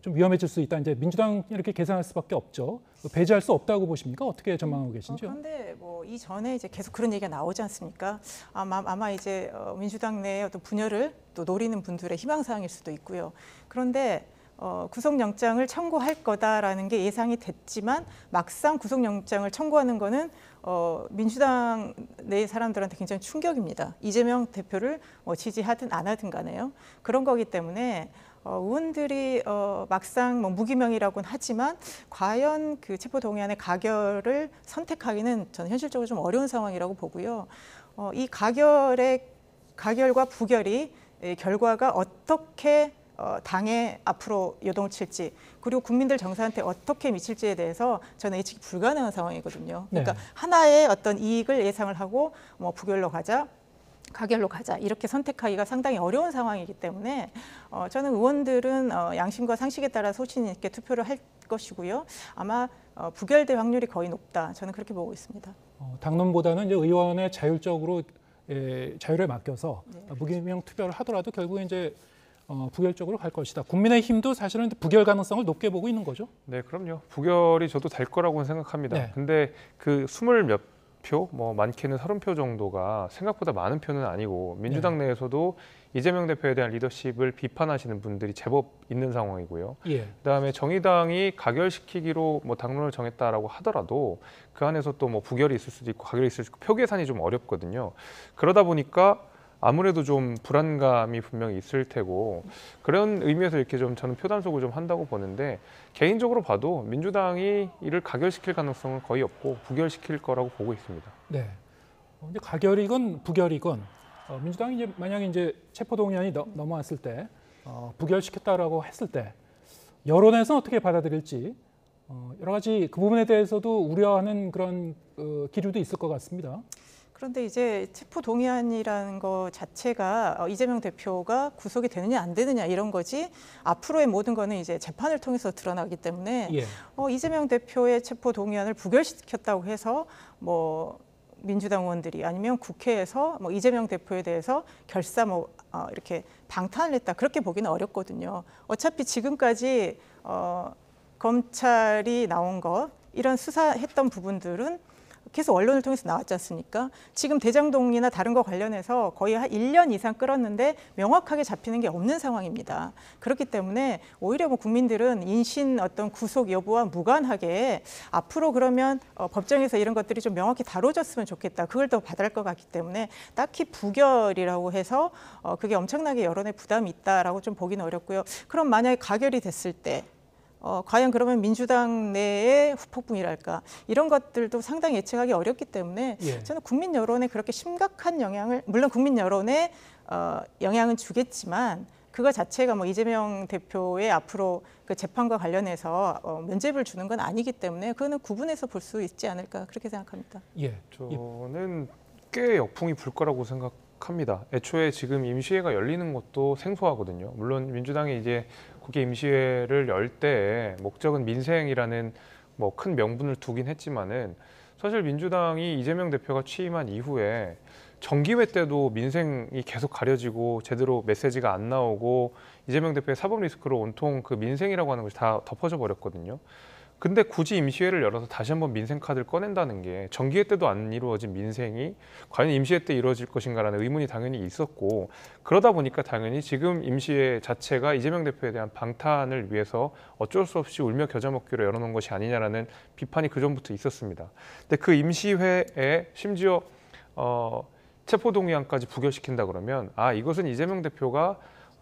좀 위험해질 수 있다. 이제 민주당 이렇게 계산할 수밖에 없죠. 배제할 수 없다고 보십니까? 어떻게 전망하고 계신지요? 그런데 뭐 이전에 이제 계속 그런 얘기가 나오지 않습니까? 아마 이제 민주당 내의 어떤 분열을 또 노리는 분들의 희망사항일 수도 있고요. 그런데 구속영장을 청구할 거다라는 게 예상이 됐지만 막상 구속영장을 청구하는 거는 민주당 내 사람들한테 굉장히 충격입니다. 이재명 대표를 지지하든 안 하든 간에요. 그런 거기 때문에 의원들이 막상 무기명이라고는 하지만 과연 그 체포동의안의 가결을 선택하기는 저는 현실적으로 좀 어려운 상황이라고 보고요. 이 가결과 부결이 결과가 어떻게 당에 앞으로 요동을 칠지, 그리고 국민들 정서한테 어떻게 미칠지에 대해서 저는 예측이 불가능한 상황이거든요. 그러니까 네. 하나의 어떤 이익을 예상을 하고 부결로 가자, 가결로 가자, 이렇게 선택하기가 상당히 어려운 상황이기 때문에 저는 의원들은 양심과 상식에 따라 소신 있게 투표를 할 것이고요. 아마 부결될 확률이 거의 높다, 저는 그렇게 보고 있습니다. 당론보다는 이제 의원의 자율적으로 자율에 맡겨서 무기명 투표를 하더라도 결국에 이제 부결 쪽으로 갈 것이다. 국민의힘도 사실은 부결 가능성을 높게 보고 있는 거죠. 네, 그럼요. 부결이 저도 될 거라고는 생각합니다. 네. 근데 그 20몇 표, 많게는 30표 정도가 생각보다 많은 표는 아니고 민주당 내에서도 이재명 대표에 대한 리더십을 비판하시는 분들이 제법 있는 상황이고요. 그다음에 정의당이 가결시키기로 당론을 정했다라고 하더라도 그 안에서 또 부결이 있을 수도 있고 가결이 있을 수도 있고 표 계산이 좀 어렵거든요. 그러다 보니까 아무래도 좀 불안감이 분명히 있을 테고, 그런 의미에서 이렇게 좀 저는 표 단속을 좀 한다고 보는데, 개인적으로 봐도 민주당이 이를 가결시킬 가능성은 거의 없고 부결시킬 거라고 보고 있습니다. 네. 이제 가결이건 부결이건 민주당이 이제 만약에 이제 체포동의안이 넘어왔을 때 부결시켰다라고 했을 때 여론에서 어떻게 받아들일지 여러 가지 그 부분에 대해서도 우려하는 그런 기류도 있을 것 같습니다. 그런데 이제 체포동의안이라는 것 자체가 이재명 대표가 구속이 되느냐 안 되느냐 이런 거지, 앞으로의 모든 거는 이제 재판을 통해서 드러나기 때문에 이재명 대표의 체포동의안을 부결시켰다고 해서 민주당 의원들이 아니면 국회에서 이재명 대표에 대해서 결사 이렇게 방탄을 했다, 그렇게 보기는 어렵거든요. 어차피 지금까지 검찰이 나온 것, 이런 수사했던 부분들은 계속 언론을 통해서 나왔지 않습니까? 지금 대장동이나 다른 거 관련해서 거의 한 1년 이상 끌었는데 명확하게 잡히는 게 없는 상황입니다. 그렇기 때문에 오히려 국민들은 인신 어떤 구속 여부와 무관하게 앞으로 그러면 법정에서 이런 것들이 좀 명확히 다뤄졌으면 좋겠다, 그걸 더 받을 것 같기 때문에 딱히 부결이라고 해서 그게 엄청나게 여론에 부담이 있다라고 좀 보기는 어렵고요. 그럼 만약에 가결이 됐을 때 과연 그러면 민주당 내의 후폭풍이랄까, 이런 것들도 상당히 예측하기 어렵기 때문에 저는 국민 여론에 그렇게 심각한 영향을, 물론 국민 여론에 영향은 주겠지만 그거 자체가 이재명 대표의 앞으로 그 재판과 관련해서 면죄부를 주는 건 아니기 때문에 그거는 구분해서 볼 수 있지 않을까, 그렇게 생각합니다. 저는 꽤 역풍이 불 거라고 생각합니다. 애초에 지금 임시회가 열리는 것도 생소하거든요. 물론 민주당이 이제 국회 임시회를 열 때 목적은 민생이라는 큰 명분을 두긴 했지만은, 사실 민주당이 이재명 대표가 취임한 이후에 정기회 때도 민생이 계속 가려지고 제대로 메시지가 안 나오고 이재명 대표의 사법 리스크로 온통 그 민생이라고 하는 것이 다 덮어져 버렸거든요. 근데 굳이 임시회를 열어서 다시 한번 민생 카드를 꺼낸다는 게, 정기회 때도 안 이루어진 민생이 과연 임시회 때 이루어질 것인가라는 의문이 당연히 있었고, 그러다 보니까 당연히 지금 임시회 자체가 이재명 대표에 대한 방탄을 위해서 어쩔 수 없이 울며 겨자 먹기로 열어놓은 것이 아니냐라는 비판이 그전부터 있었습니다. 근데 그 임시회에 심지어 체포동의안까지 부결시킨다 그러면, 이것은 이재명 대표가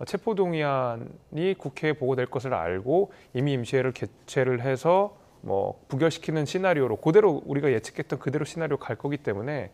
체포동의안이 국회에 보고될 것을 알고 이미 임시회를 개최를 해서 부결시키는 시나리오로, 그대로 우리가 예측했던 그대로 시나리오 갈 거기 때문에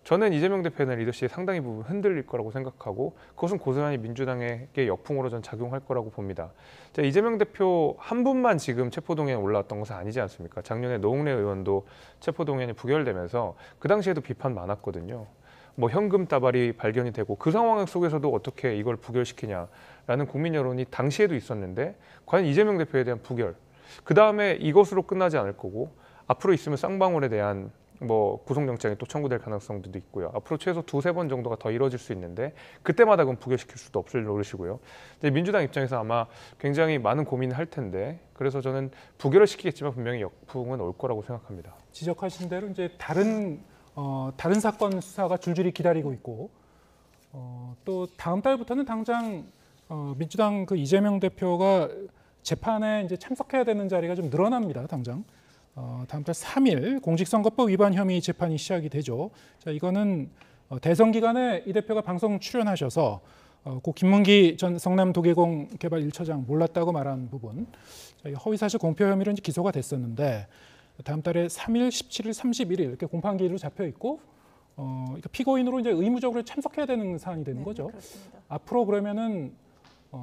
저는 이재명 대표의 리더십이 상당히 부분 흔들릴 거라고 생각하고 그것은 고스란히 민주당에게 역풍으로 전 작용할 거라고 봅니다. 자, 이재명 대표 한 분만 지금 체포동의안에 올라왔던 것은 아니지 않습니까? 작년에 노웅래 의원도 체포동의안이 부결되면서 그 당시에도 비판 많았거든요. 뭐 현금 다발이 발견이 되고 그 상황 속에서도 어떻게 이걸 부결시키냐라는 국민 여론이 당시에도 있었는데 과연 이재명 대표에 대한 부결, 그 다음에 이것으로 끝나지 않을 거고 앞으로 있으면 쌍방울에 대한 뭐 구속영장이 또 청구될 가능성도 있고요. 앞으로 최소 2-3번 정도가 더 이뤄질 수 있는데 그때마다 그럼 부결시킬 수도 없을 노릇이고요. 이제 민주당 입장에서 아마 굉장히 많은 고민을 할 텐데 그래서 저는 부결을 시키겠지만 분명히 역풍은 올 거라고 생각합니다. 지적하신 대로 이제 다른 사건 수사가 줄줄이 기다리고 있고 또 다음 달부터는 당장 민주당 그 이재명 대표가 재판에 이제 참석해야 되는 자리가 좀 늘어납니다. 당장. 다음 달 3일 공직선거법 위반 혐의 재판이 시작이 되죠. 자, 이거는 대선 기간에 이 대표가 방송 출연하셔서 고 김문기 전 성남도계공 개발 1처장 몰랐다고 말한 부분, 허위사실 공표 혐의로 이제 기소가 됐었는데 다음 달에 3일, 17일, 31일 이렇게 공판기일로 잡혀 있고 피고인으로 이제 의무적으로 참석해야 되는 사안이 되는 거죠. 그렇습니다. 앞으로 그러면은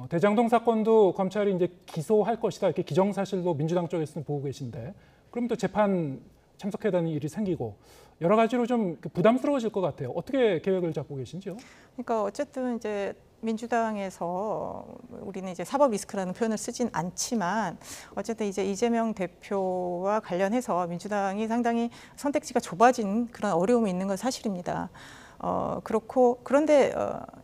대장동 사건도 검찰이 이제 기소할 것이다 이렇게 기정사실로 민주당 쪽에서는 보고 계신데. 그럼 또 재판 참석해야 되는 일이 생기고 여러 가지로 좀 부담스러워질 것 같아요. 어떻게 계획을 잡고 계신지요? 그러니까 어쨌든 이제 민주당에서 우리는 이제 사법 리스크라는 표현을 쓰진 않지만 어쨌든 이제 이재명 대표와 관련해서 민주당이 상당히 선택지가 좁아진 그런 어려움이 있는 건 사실입니다. 그렇고 그런데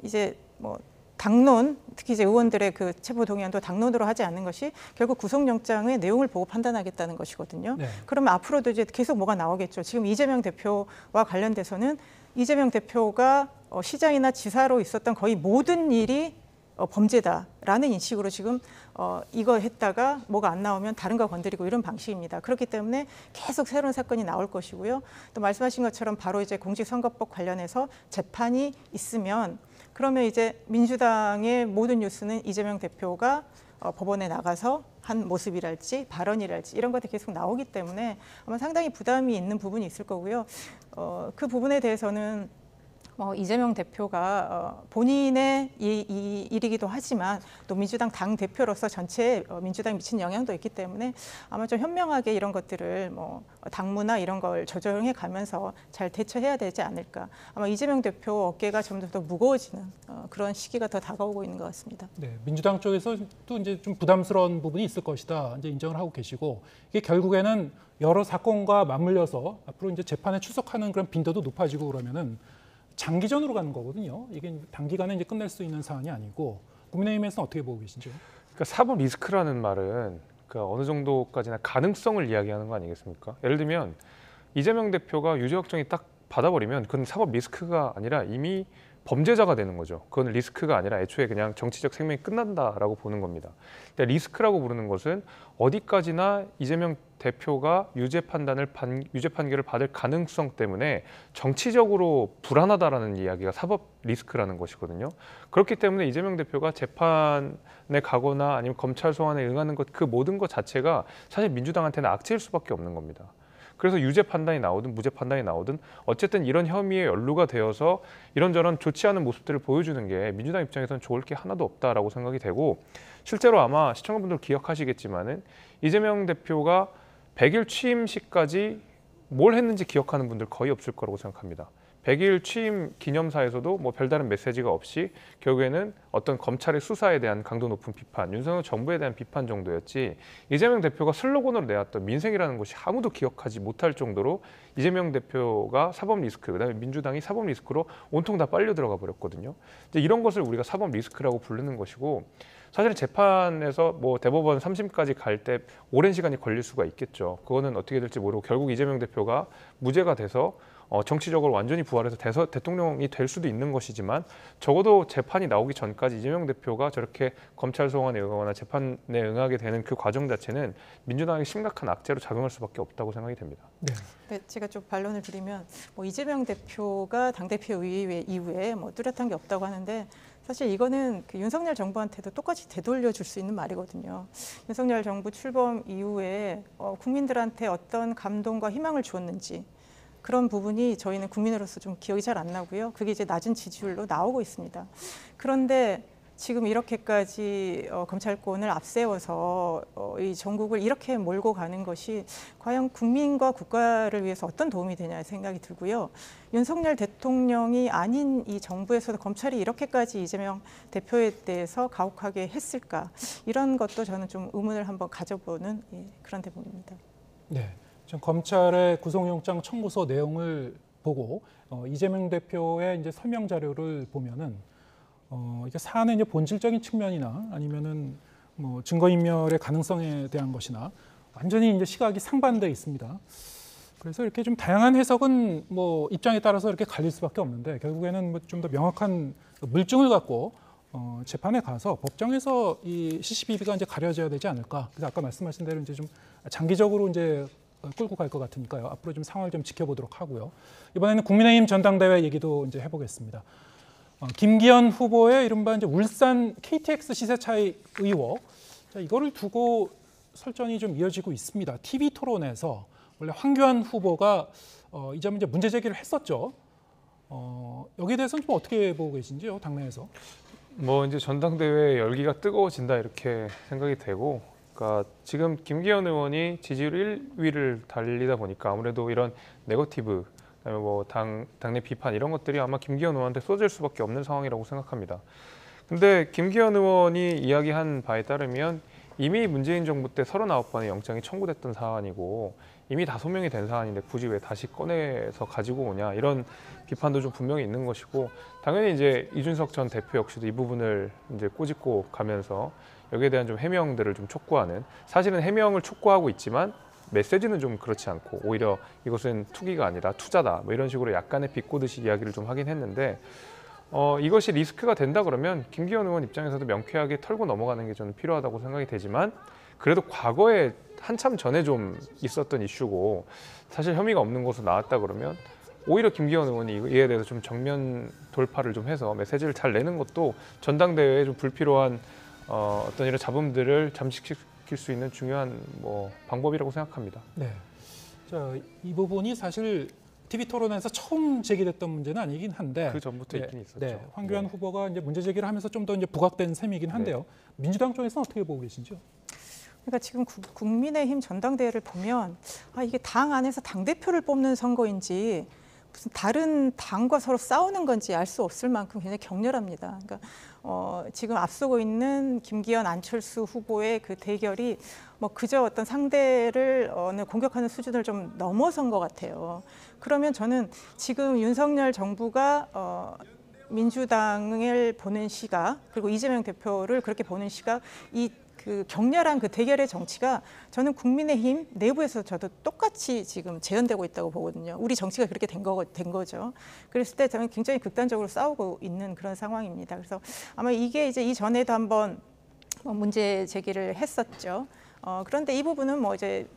이제 뭐 당론, 특히 이제 의원들의 그 체포 동의안도 당론으로 하지 않는 것이 결국 구속영장의 내용을 보고 판단하겠다는 것이거든요. 네. 그러면 앞으로도 이제 계속 뭐가 나오겠죠. 지금 이재명 대표와 관련돼서는 이재명 대표가 시장이나 지사로 있었던 거의 모든 일이 범죄다라는 인식으로 지금 이거 했다가 뭐가 안 나오면 다른 거 건드리고 이런 방식입니다. 그렇기 때문에 계속 새로운 사건이 나올 것이고요. 또 말씀하신 것처럼 바로 이제 공직선거법 관련해서 재판이 있으면 그러면 이제 민주당의 모든 뉴스는 이재명 대표가 법원에 나가서 한 모습이랄지 발언이랄지 이런 것들이 계속 나오기 때문에 아마 상당히 부담이 있는 부분이 있을 거고요. 그 부분에 대해서는 이재명 대표가 본인의 이 일이기도 하지만 또 민주당 당 대표로서 전체 민주당에 미친 영향도 있기 때문에 아마 좀 현명하게 이런 것들을 뭐 당무나 이런 걸 조정해 가면서 잘 대처해야 되지 않을까. 아마 이재명 대표 어깨가 점점 더 무거워지는 그런 시기가 더 다가오고 있는 것 같습니다. 네, 민주당 쪽에서도 이제 좀 부담스러운 부분이 있을 것이다. 이제 인정을 하고 계시고 이게 결국에는 여러 사건과 맞물려서 앞으로 이제 재판에 출석하는 그런 빈도도 높아지고 그러면은. 장기전으로 가는 거거든요. 이게 단기간에 이제 끝낼 수 있는 사안이 아니고 국민의힘에서는 어떻게 보고 계신지요? 그러니까 사법 리스크라는 말은 그러니까 어느 정도까지나 가능성을 이야기하는 거 아니겠습니까? 예를 들면 이재명 대표가 유죄 확정이 딱 받아버리면 그건 사법 리스크가 아니라 이미 범죄자가 되는 거죠. 그건 리스크가 아니라 애초에 그냥 정치적 생명이 끝난다라고 보는 겁니다. 근데 리스크라고 부르는 것은 어디까지나 이재명 대표가 유죄 판결을 받을 가능성 때문에 정치적으로 불안하다라는 이야기가 사법 리스크라는 것이거든요. 그렇기 때문에 이재명 대표가 재판에 가거나 아니면 검찰 소환에 응하는 것 그 모든 것 자체가 사실 민주당한테는 악재일 수밖에 없는 겁니다. 그래서 유죄 판단이 나오든 무죄 판단이 나오든 어쨌든 이런 혐의에 연루가 되어서 이런저런 좋지 않은 모습들을 보여주는 게 민주당 입장에서는 좋을 게 하나도 없다라고 생각이 되고 실제로 아마 시청자분들 기억하시겠지만은 이재명 대표가 100일 취임식까지 뭘 했는지 기억하는 분들 거의 없을 거라고 생각합니다. 100일 취임 기념사에서도 뭐 별다른 메시지가 없이 결국에는 어떤 검찰의 수사에 대한 강도 높은 비판, 윤석열 정부에 대한 비판 정도였지 이재명 대표가 슬로건으로 내왔던 민생이라는 것이 아무도 기억하지 못할 정도로 이재명 대표가 사법 리스크, 그다음에 민주당이 사법 리스크로 온통 다 빨려 들어가 버렸거든요. 이제 이런 것을 우리가 사법 리스크라고 부르는 것이고 사실 재판에서 뭐 대법원 3심까지 갈 때 오랜 시간이 걸릴 수가 있겠죠. 그거는 어떻게 될지 모르고 결국 이재명 대표가 무죄가 돼서 정치적으로 완전히 부활해서 대통령이 될 수도 있는 것이지만 적어도 재판이 나오기 전까지 이재명 대표가 저렇게 검찰 소환에 응하거나 재판에 응하게 되는 그 과정 자체는 민주당에게 심각한 악재로 작용할 수밖에 없다고 생각이 됩니다. 네. 네, 제가 좀 반론을 드리면 뭐 이재명 대표가 당대표 이후에 뭐 뚜렷한 게 없다고 하는데 사실 이거는 그 윤석열 정부한테도 똑같이 되돌려줄 수 있는 말이거든요. 윤석열 정부 출범 이후에 국민들한테 어떤 감동과 희망을 주었는지 그런 부분이 저희는 국민으로서 좀 기억이 잘 안 나고요. 그게 이제 낮은 지지율로 나오고 있습니다. 그런데 지금 이렇게까지 검찰권을 앞세워서 이 전국을 이렇게 몰고 가는 것이 과연 국민과 국가를 위해서 어떤 도움이 되냐 생각이 들고요. 윤석열 대통령이 아닌 이 정부에서도 검찰이 이렇게까지 이재명 대표에 대해서 가혹하게 했을까? 이런 것도 저는 좀 의문을 한번 가져보는 그런 대목입니다. 네, 지금 검찰의 구속영장 청구서 내용을 보고 이재명 대표의 이제 설명 자료를 보면은 이게 사안의 이제 본질적인 측면이나 아니면은 뭐 증거인멸의 가능성에 대한 것이나 완전히 이제 시각이 상반돼 있습니다. 그래서 이렇게 좀 다양한 해석은 뭐 입장에 따라서 이렇게 갈릴 수밖에 없는데 결국에는 뭐 좀 더 명확한 물증을 갖고 재판에 가서 법정에서 이 시시비비가 이제 가려져야 되지 않을까. 그래서 아까 말씀하신 대로 이제 좀 장기적으로 이제 끌고 갈 것 같으니까요. 앞으로 좀 상황을 좀 지켜보도록 하고요. 이번에는 국민의힘 전당대회 얘기도 이제 해보겠습니다. 김기현 후보의 이른바 이제 울산 KTX 시세 차익 의혹, 자, 이거를 두고 설전이 좀 이어지고 있습니다. TV 토론에서 원래 황교안 후보가 이 점 이제 문제 제기를 했었죠. 여기에 대해서는 좀 어떻게 보고 계신지요, 당내에서? 뭐 이제 전당대회 열기가 뜨거워진다 이렇게 생각이 되고, 그러니까 지금 김기현 의원이 지지율 1위를 달리다 보니까 아무래도 이런 네거티브, 그다음에 뭐 당내 비판 이런 것들이 아마 김기현 의원한테 쏟아질 수밖에 없는 상황이라고 생각합니다. 근데 김기현 의원이 이야기한 바에 따르면 이미 문재인 정부 때 39번의 영장이 청구됐던 사안이고 이미 다 소명이 된 사안인데 굳이 왜 다시 꺼내서 가지고 오냐, 이런 비판도 좀 분명히 있는 것이고, 당연히 이제 이준석 전 대표 역시도 이 부분을 이제 꼬집고 가면서 여기에 대한 좀 해명들을 좀 촉구하는, 사실은 해명을 촉구하고 있지만 메시지는 좀 그렇지 않고 오히려 이것은 투기가 아니라 투자다, 뭐 이런 식으로 약간의 비꼬듯이 이야기를 좀 하긴 했는데, 이것이 리스크가 된다 그러면 김기현 의원 입장에서도 명쾌하게 털고 넘어가는 게 저는 필요하다고 생각이 되지만, 그래도 과거에 한참 전에 좀 있었던 이슈고 사실 혐의가 없는 것으로 나왔다 그러면 오히려 김기현 의원이 이에 대해서 좀 정면 돌파를 좀 해서 메시지를 잘 내는 것도 전당대회에 좀 불필요한 어떤 이런 잡음들을 잠식시킬 수 있는 중요한 뭐 방법이라고 생각합니다. 네. 자, 이 부분이 사실 TV 토론에서 처음 제기됐던 문제는 아니긴 한데 그 전부터 있긴 있었죠. 네, 황교안 후보가 이제 문제 제기를 하면서 좀 더 이제 부각된 셈이긴 한데요. 민주당 쪽에서는 어떻게 보고 계신지요? 그러니까 지금 국민의힘 전당대회를 보면 이게 당 안에서 당대표를 뽑는 선거인지 무슨 다른 당과 서로 싸우는 건지 알 수 없을 만큼 굉장히 격렬합니다. 그러니까 지금 앞서고 있는 김기현, 안철수 후보의 그 대결이 뭐 그저 어떤 상대를 공격하는 수준을 좀 넘어선 것 같아요. 그러면 저는 지금 윤석열 정부가 민주당을 보는 시각, 그리고 이재명 대표를 그렇게 보는 시각, 그 격렬한 그 대결의 정치가 저는 국민의힘 내부에서 저도 똑같이 지금 재현되고 있다고 보거든요. 우리 정치가 그렇게 된 거죠. 그랬을 때 저는 굉장히 극단적으로 싸우고 있는 그런 상황입니다. 그래서 아마 이게 이제 이전에도 한번 문제 제기를 했었죠. 그런데 이 부분은 뭐 이제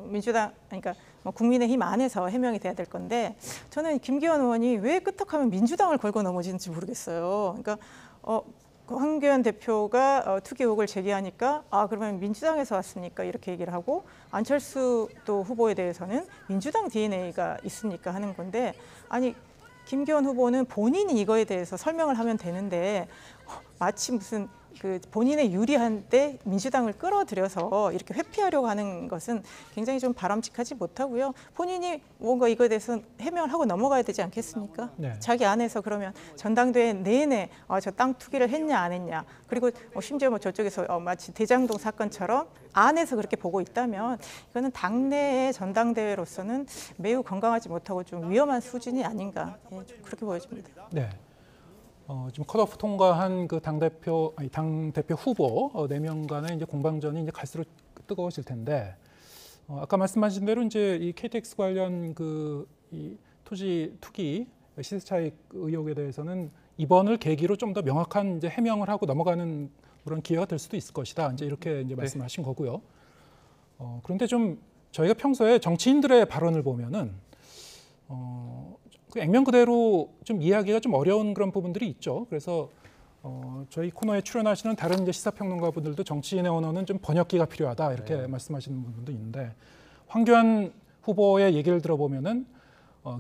민주당, 그러니까 뭐 국민의힘 안에서 해명이 돼야 될 건데, 저는 김기현 의원이 왜 끄떡하면 민주당을 걸고 넘어지는지 모르겠어요. 그러니까 황교안 대표가 투기 의혹을 제기하니까 그러면 민주당에서 왔습니까? 이렇게 얘기를 하고, 안철수 또 후보에 대해서는 민주당 DNA가 있으니까 하는 건데, 아니 김기현 후보는 본인이 이거에 대해서 설명을 하면 되는데 마치 무슨 그 본인의 유리한데 민주당을 끌어들여서 이렇게 회피하려고 하는 것은 굉장히 좀 바람직하지 못하고요. 본인이 뭔가 이거에 대해서 해명을 하고 넘어가야 되지 않겠습니까? 네. 자기 안에서 그러면 전당대회 내내 저 땅 투기를 했냐 안 했냐, 그리고 심지어 뭐 저쪽에서 마치 대장동 사건처럼 안에서 그렇게 보고 있다면 이거는 당내의 전당대회로서는 매우 건강하지 못하고 좀 위험한 수준이 아닌가, 좀 그렇게 보여집니다. 네. 지금 컷오프 통과한 그 당대표 후보 4명 간의 이제 공방전이 이제 갈수록 뜨거워질 텐데, 아까 말씀하신 대로 이제 이 KTX 관련 이 토지 투기 시세 차익 의혹에 대해서는 이번을 계기로 좀 더 명확한 이제 해명을 하고 넘어가는 그런 기회가 될 수도 있을 것이다. 이제 이렇게 이제 말씀하신 거고요. 그런데 좀 저희가 평소에 정치인들의 발언을 보면은 그 액면 그대로 좀 이해하기가 좀 어려운 그런 부분들이 있죠. 그래서 저희 코너에 출연하시는 다른 이제 시사평론가 분들도 정치인의 언어는 좀 번역기가 필요하다 이렇게 말씀하시는 분도 있는데, 황교안 후보의 얘기를 들어보면은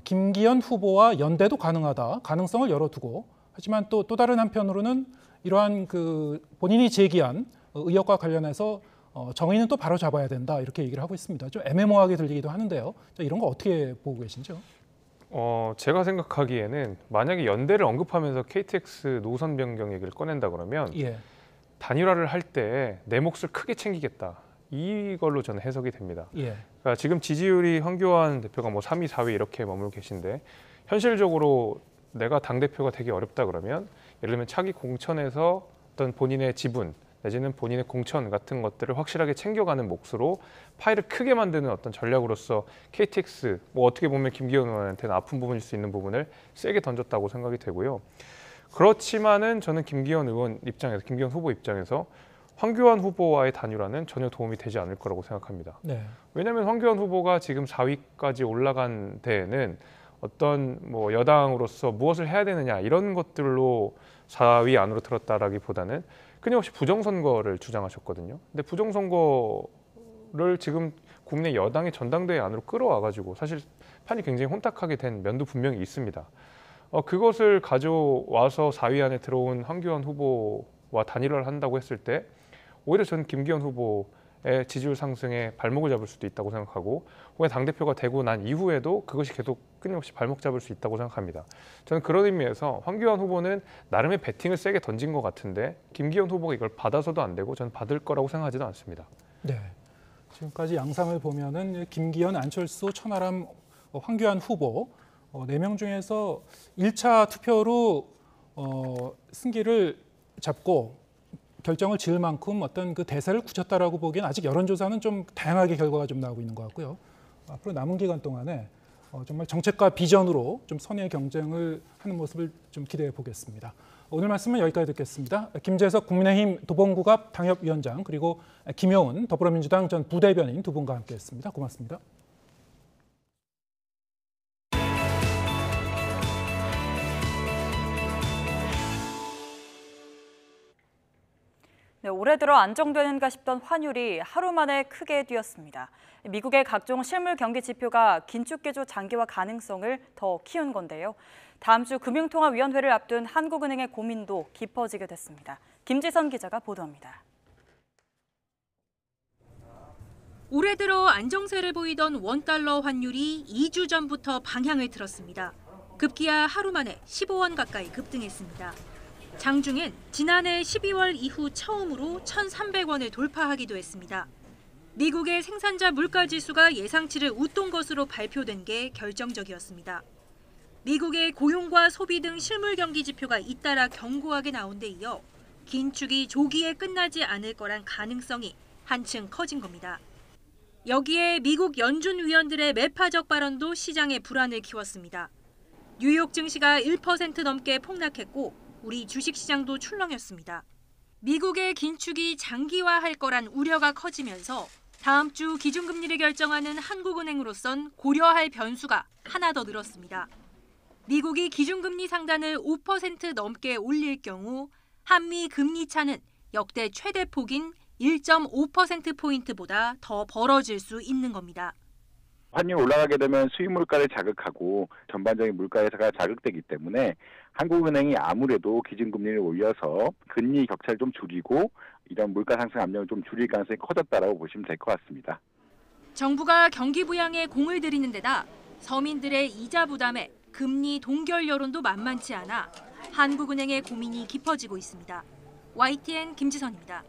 김기현 후보와 연대도 가능하다, 가능성을 열어두고, 하지만 또 다른 한편으로는 이러한 그 본인이 제기한 의혹과 관련해서 정의는 또 바로 잡아야 된다, 이렇게 얘기를 하고 있습니다. 좀 애매모호하게 들리기도 하는데요. 이런 거 어떻게 보고 계신지요? 제가 생각하기에는 만약에 연대를 언급하면서 KTX 노선 변경 얘기를 꺼낸다 그러면 단일화를 할 때 내 몫을 크게 챙기겠다, 이걸로 저는 해석이 됩니다. 그러니까 지금 지지율이 황교안 대표가 뭐 3위, 4위 이렇게 머물고 계신데, 현실적으로 내가 당대표가 되기 어렵다 그러면 예를 들면 차기 공천에서 어떤 본인의 지분 내지는 본인의 공천 같은 것들을 확실하게 챙겨가는 몫으로 파이를 크게 만드는 어떤 전략으로서 KTX, 뭐 어떻게 보면 김기현 의원한테는 아픈 부분일 수 있는 부분을 세게 던졌다고 생각이 되고요. 그렇지만은 저는 김기현 후보 입장에서 황교안 후보와의 단일화는 전혀 도움이 되지 않을 거라고 생각합니다. 왜냐하면 황교안 후보가 지금 4위까지 올라간 데에는 어떤 뭐 여당으로서 무엇을 해야 되느냐 이런 것들로 4위 안으로 들었다라기보다는 끊임없이 부정선거를 주장하셨거든요. 근데 부정선거를 지금 국내 여당의 전당대회 안으로 끌어와가지고 사실 판이 굉장히 혼탁하게 된 면도 분명히 있습니다. 그것을 가져와서 4위 안에 들어온 황교안 후보와 단일화를 한다고 했을 때 오히려 저는 김기현 후보의 지지율 상승에 발목을 잡을 수도 있다고 생각하고, 혹은 당대표가 되고 난 이후에도 그것이 계속 끊임없이 발목 잡을 수 있다고 생각합니다. 저는 그런 의미에서 황교안 후보는 나름의 배팅을 세게 던진 것 같은데 김기현 후보가 이걸 받아서도 안 되고 저는 받을 거라고 생각하지도 않습니다. 지금까지 양상을 보면은 김기현, 안철수, 천하람, 황교안 후보 4명 중에서 1차 투표로 승기를 잡고 결정을 지을 만큼 어떤 그 대세를 굳혔다라고 보기엔 아직 여론조사는 좀 다양하게 결과가 좀 나오고 있는 것 같고요. 앞으로 남은 기간 동안에 정말 정책과 비전으로 좀 선의 경쟁을 하는 모습을 좀 기대해 보겠습니다. 오늘 말씀은 여기까지 듣겠습니다. 김재석 국민의힘 도봉구갑 당협위원장, 그리고 김효은 더불어민주당 전 부대변인 두 분과 함께했습니다. 고맙습니다. 올해 들어 안정되는가 싶던 환율이 하루 만에 크게 뛰었습니다. 미국의 각종 실물 경기 지표가 긴축기조 장기화 가능성을 더 키운 건데요. 다음 주 금융통화위원회를 앞둔 한국은행의 고민도 깊어지게 됐습니다. 김지선 기자가 보도합니다. 올해 들어 안정세를 보이던 원달러 환율이 2주 전부터 방향을 틀었습니다. 급기야 하루 만에 15원 가까이 급등했습니다. 장중엔 지난해 12월 이후 처음으로 1,300원을 돌파하기도 했습니다. 미국의 생산자 물가지수가 예상치를 웃돈 것으로 발표된 게 결정적이었습니다. 미국의 고용과 소비 등 실물 경기 지표가 잇따라 견고하게 나온 데 이어 긴축이 조기에 끝나지 않을 거란 가능성이 한층 커진 겁니다. 여기에 미국 연준 위원들의 매파적 발언도 시장의 불안을 키웠습니다. 뉴욕 증시가 1% 넘게 폭락했고 우리 주식시장도 출렁였습니다. 미국의 긴축이 장기화할 거란 우려가 커지면서 다음 주 기준금리를 결정하는 한국은행으로선 고려할 변수가 하나 더 늘었습니다. 미국이 기준금리 상단을 5% 넘게 올릴 경우 한미 금리 차는 역대 최대 폭인 1.5%포인트보다 더 벌어질 수 있는 겁니다. 환율이 올라가게 되면 수입 물가를 자극하고 전반적인 물가에서가 자극되기 때문에 한국은행이 아무래도 기준금리를 올려서 금리 격차를 좀 줄이고 이런 물가 상승 압력을 좀 줄일 가능성이 커졌다라고 보시면 될 것 같습니다. 정부가 경기 부양에 공을 들이는 데다 서민들의 이자 부담에 금리 동결 여론도 만만치 않아 한국은행의 고민이 깊어지고 있습니다. YTN 김지선입니다.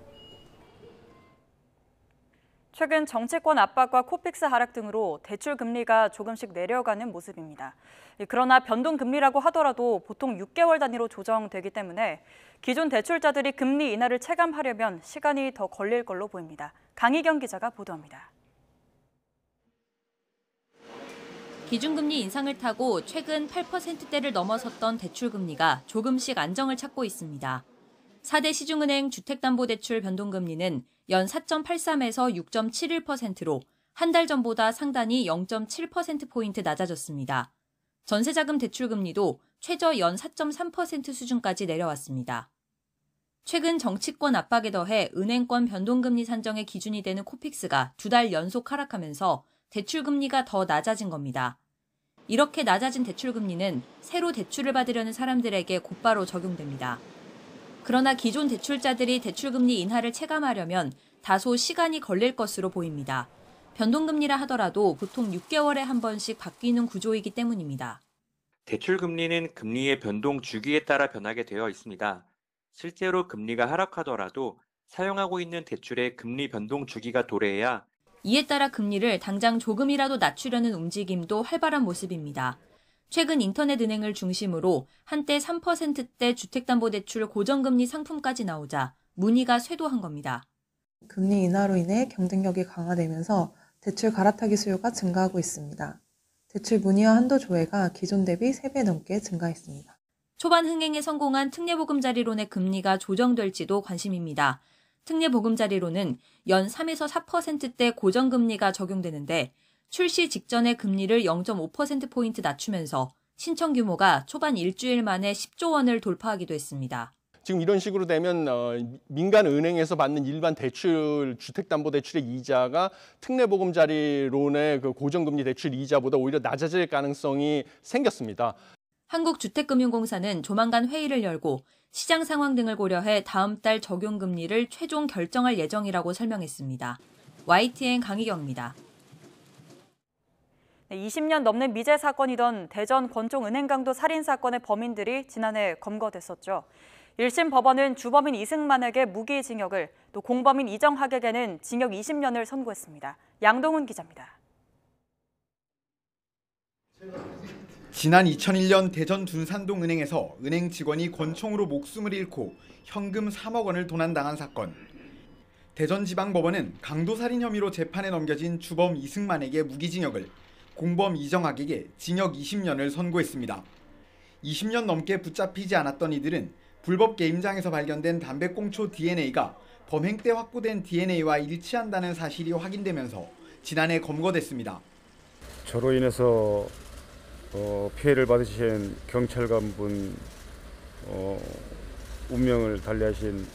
최근 정치권 압박과 코픽스 하락 등으로 대출 금리가 조금씩 내려가는 모습입니다. 그러나 변동금리라고 하더라도 보통 6개월 단위로 조정되기 때문에 기존 대출자들이 금리 인하를 체감하려면 시간이 더 걸릴 걸로 보입니다. 강희경 기자가 보도합니다. 기준금리 인상을 타고 최근 8%대를 넘어섰던 대출금리가 조금씩 안정을 찾고 있습니다. 4대 시중은행 주택담보대출 변동금리는 연 4.83에서 6.71%로 한 달 전보다 상단이 0.7%포인트 낮아졌습니다. 전세자금 대출금리도 최저 연 4.3% 수준까지 내려왔습니다. 최근 정치권 압박에 더해 은행권 변동금리 산정의 기준이 되는 코픽스가 2달 연속 하락하면서 대출금리가 더 낮아진 겁니다. 이렇게 낮아진 대출금리는 새로 대출을 받으려는 사람들에게 곧바로 적용됩니다. 그러나 기존 대출자들이 대출금리 인하를 체감하려면 다소 시간이 걸릴 것으로 보입니다. 변동금리라 하더라도 보통 6개월에 한 번씩 바뀌는 구조이기 때문입니다. 대출금리는 금리의 변동 주기에 따라 변하게 되어 있습니다. 실제로 금리가 하락하더라도 사용하고 있는 대출의 금리 변동 주기가 도래해야 이에 따라 금리를 당장 조금이라도 낮추려는 움직임도 활발한 모습입니다. 최근 인터넷은행을 중심으로 한때 3%대 주택담보대출 고정금리 상품까지 나오자 문의가 쇄도한 겁니다. 금리 인하로 인해 경쟁력이 강화되면서 대출 갈아타기 수요가 증가하고 있습니다. 대출 문의와 한도 조회가 기존 대비 3배 넘게 증가했습니다. 초반 흥행에 성공한 특례보금자리론의 금리가 조정될지도 관심입니다. 특례보금자리론은 연 3에서 4%대 고정금리가 적용되는데 출시 직전에 금리를 0.5%포인트 낮추면서 신청 규모가 초반 일주일 만에 10조 원을 돌파하기도 했습니다. 지금 이런 식으로 되면 민간 은행에서 받는 일반 대출, 주택담보대출의 이자가 특례보금자리론의 그 고정금리 대출 이자보다 오히려 낮아질 가능성이 생겼습니다. 한국주택금융공사는 조만간 회의를 열고 시장 상황 등을 고려해 다음 달 적용금리를 최종 결정할 예정이라고 설명했습니다. YTN 강희경입니다. 20년 넘는 미제 사건이던 대전 권총은행 강도 살인 사건의 범인들이 지난해 검거됐었죠. 1심 법원은 주범인 이승만에게 무기징역을, 또 공범인 이정학에게는 징역 20년을 선고했습니다. 양동훈 기자입니다. 지난 2001년 대전 둔산동은행에서 은행 직원이 권총으로 목숨을 잃고 현금 3억 원을 도난당한 사건. 대전지방법원은 강도살인 혐의로 재판에 넘겨진 주범 이승만에게 무기징역을, 공범 이정학에게 징역 20년을 선고했습니다. 20년 넘게 붙잡히지 않았던 이들은 불법 게임장에서 발견된 담배꽁초 DNA가 범행 때 확보된 DNA와 일치한다는 사실이 확인되면서 지난해 검거됐습니다. 저로 인해서 피해를 받으신 경찰관분 운명을 달리하신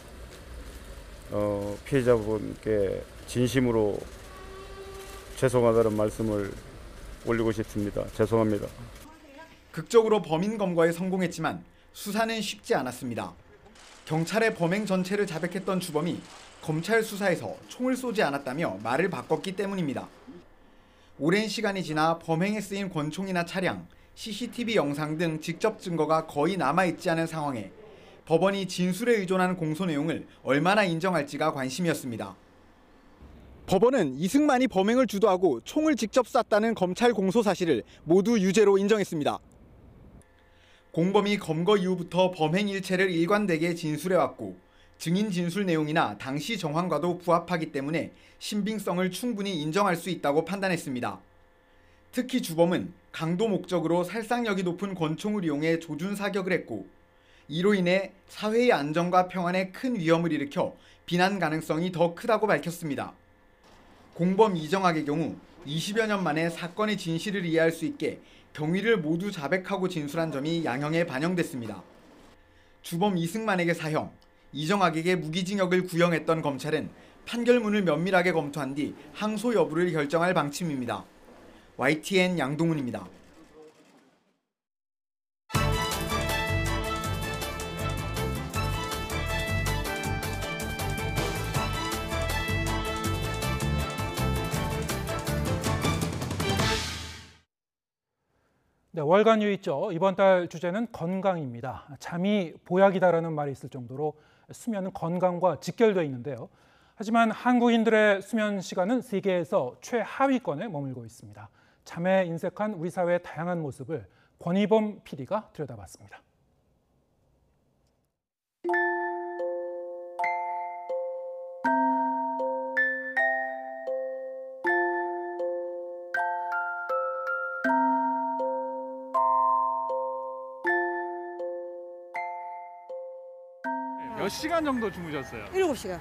피해자분께 진심으로 죄송하다는 말씀을 올리고 싶습니다. 죄송합니다. 극적으로 범인 검거에 성공했지만 수사는 쉽지 않았습니다. 경찰의 범행 전체를 자백했던 주범이 검찰 수사에서 총을 쏘지 않았다며 말을 바꿨기 때문입니다. 오랜 시간이 지나 범행에 쓰인 권총이나 차량, CCTV 영상 등 직접 증거가 거의 남아있지 않은 상황에 법원이 진술에 의존한 공소 내용을 얼마나 인정할지가 관심이었습니다. 법원은 이승만이 범행을 주도하고 총을 직접 쐈다는 검찰 공소 사실을 모두 유죄로 인정했습니다. 공범이 검거 이후부터 범행 일체를 일관되게 진술해왔고 증인 진술 내용이나 당시 정황과도 부합하기 때문에 신빙성을 충분히 인정할 수 있다고 판단했습니다. 특히 주범은 강도 목적으로 살상력이 높은 권총을 이용해 조준 사격을 했고 이로 인해 사회의 안정과 평안에 큰 위험을 일으켜 비난 가능성이 더 크다고 밝혔습니다. 공범 이정학의 경우 20여 년 만에 사건의 진실을 이해할 수 있게 경위를 모두 자백하고 진술한 점이 양형에 반영됐습니다. 주범 이승만에게 사형, 이정학에게 무기징역을 구형했던 검찰은 판결문을 면밀하게 검토한 뒤 항소 여부를 결정할 방침입니다. YTN 양동훈입니다. 네, 월간 유의죠. 이번 달 주제는 건강입니다. 잠이 보약이다라는 말이 있을 정도로 수면은 건강과 직결되어 있는데요. 하지만 한국인들의 수면 시간은 세계에서 최하위권에 머물고 있습니다. 잠에 인색한 우리 사회의 다양한 모습을 권희범 PD가 들여다봤습니다. 몇 시간 정도 주무셨어요? 7시간.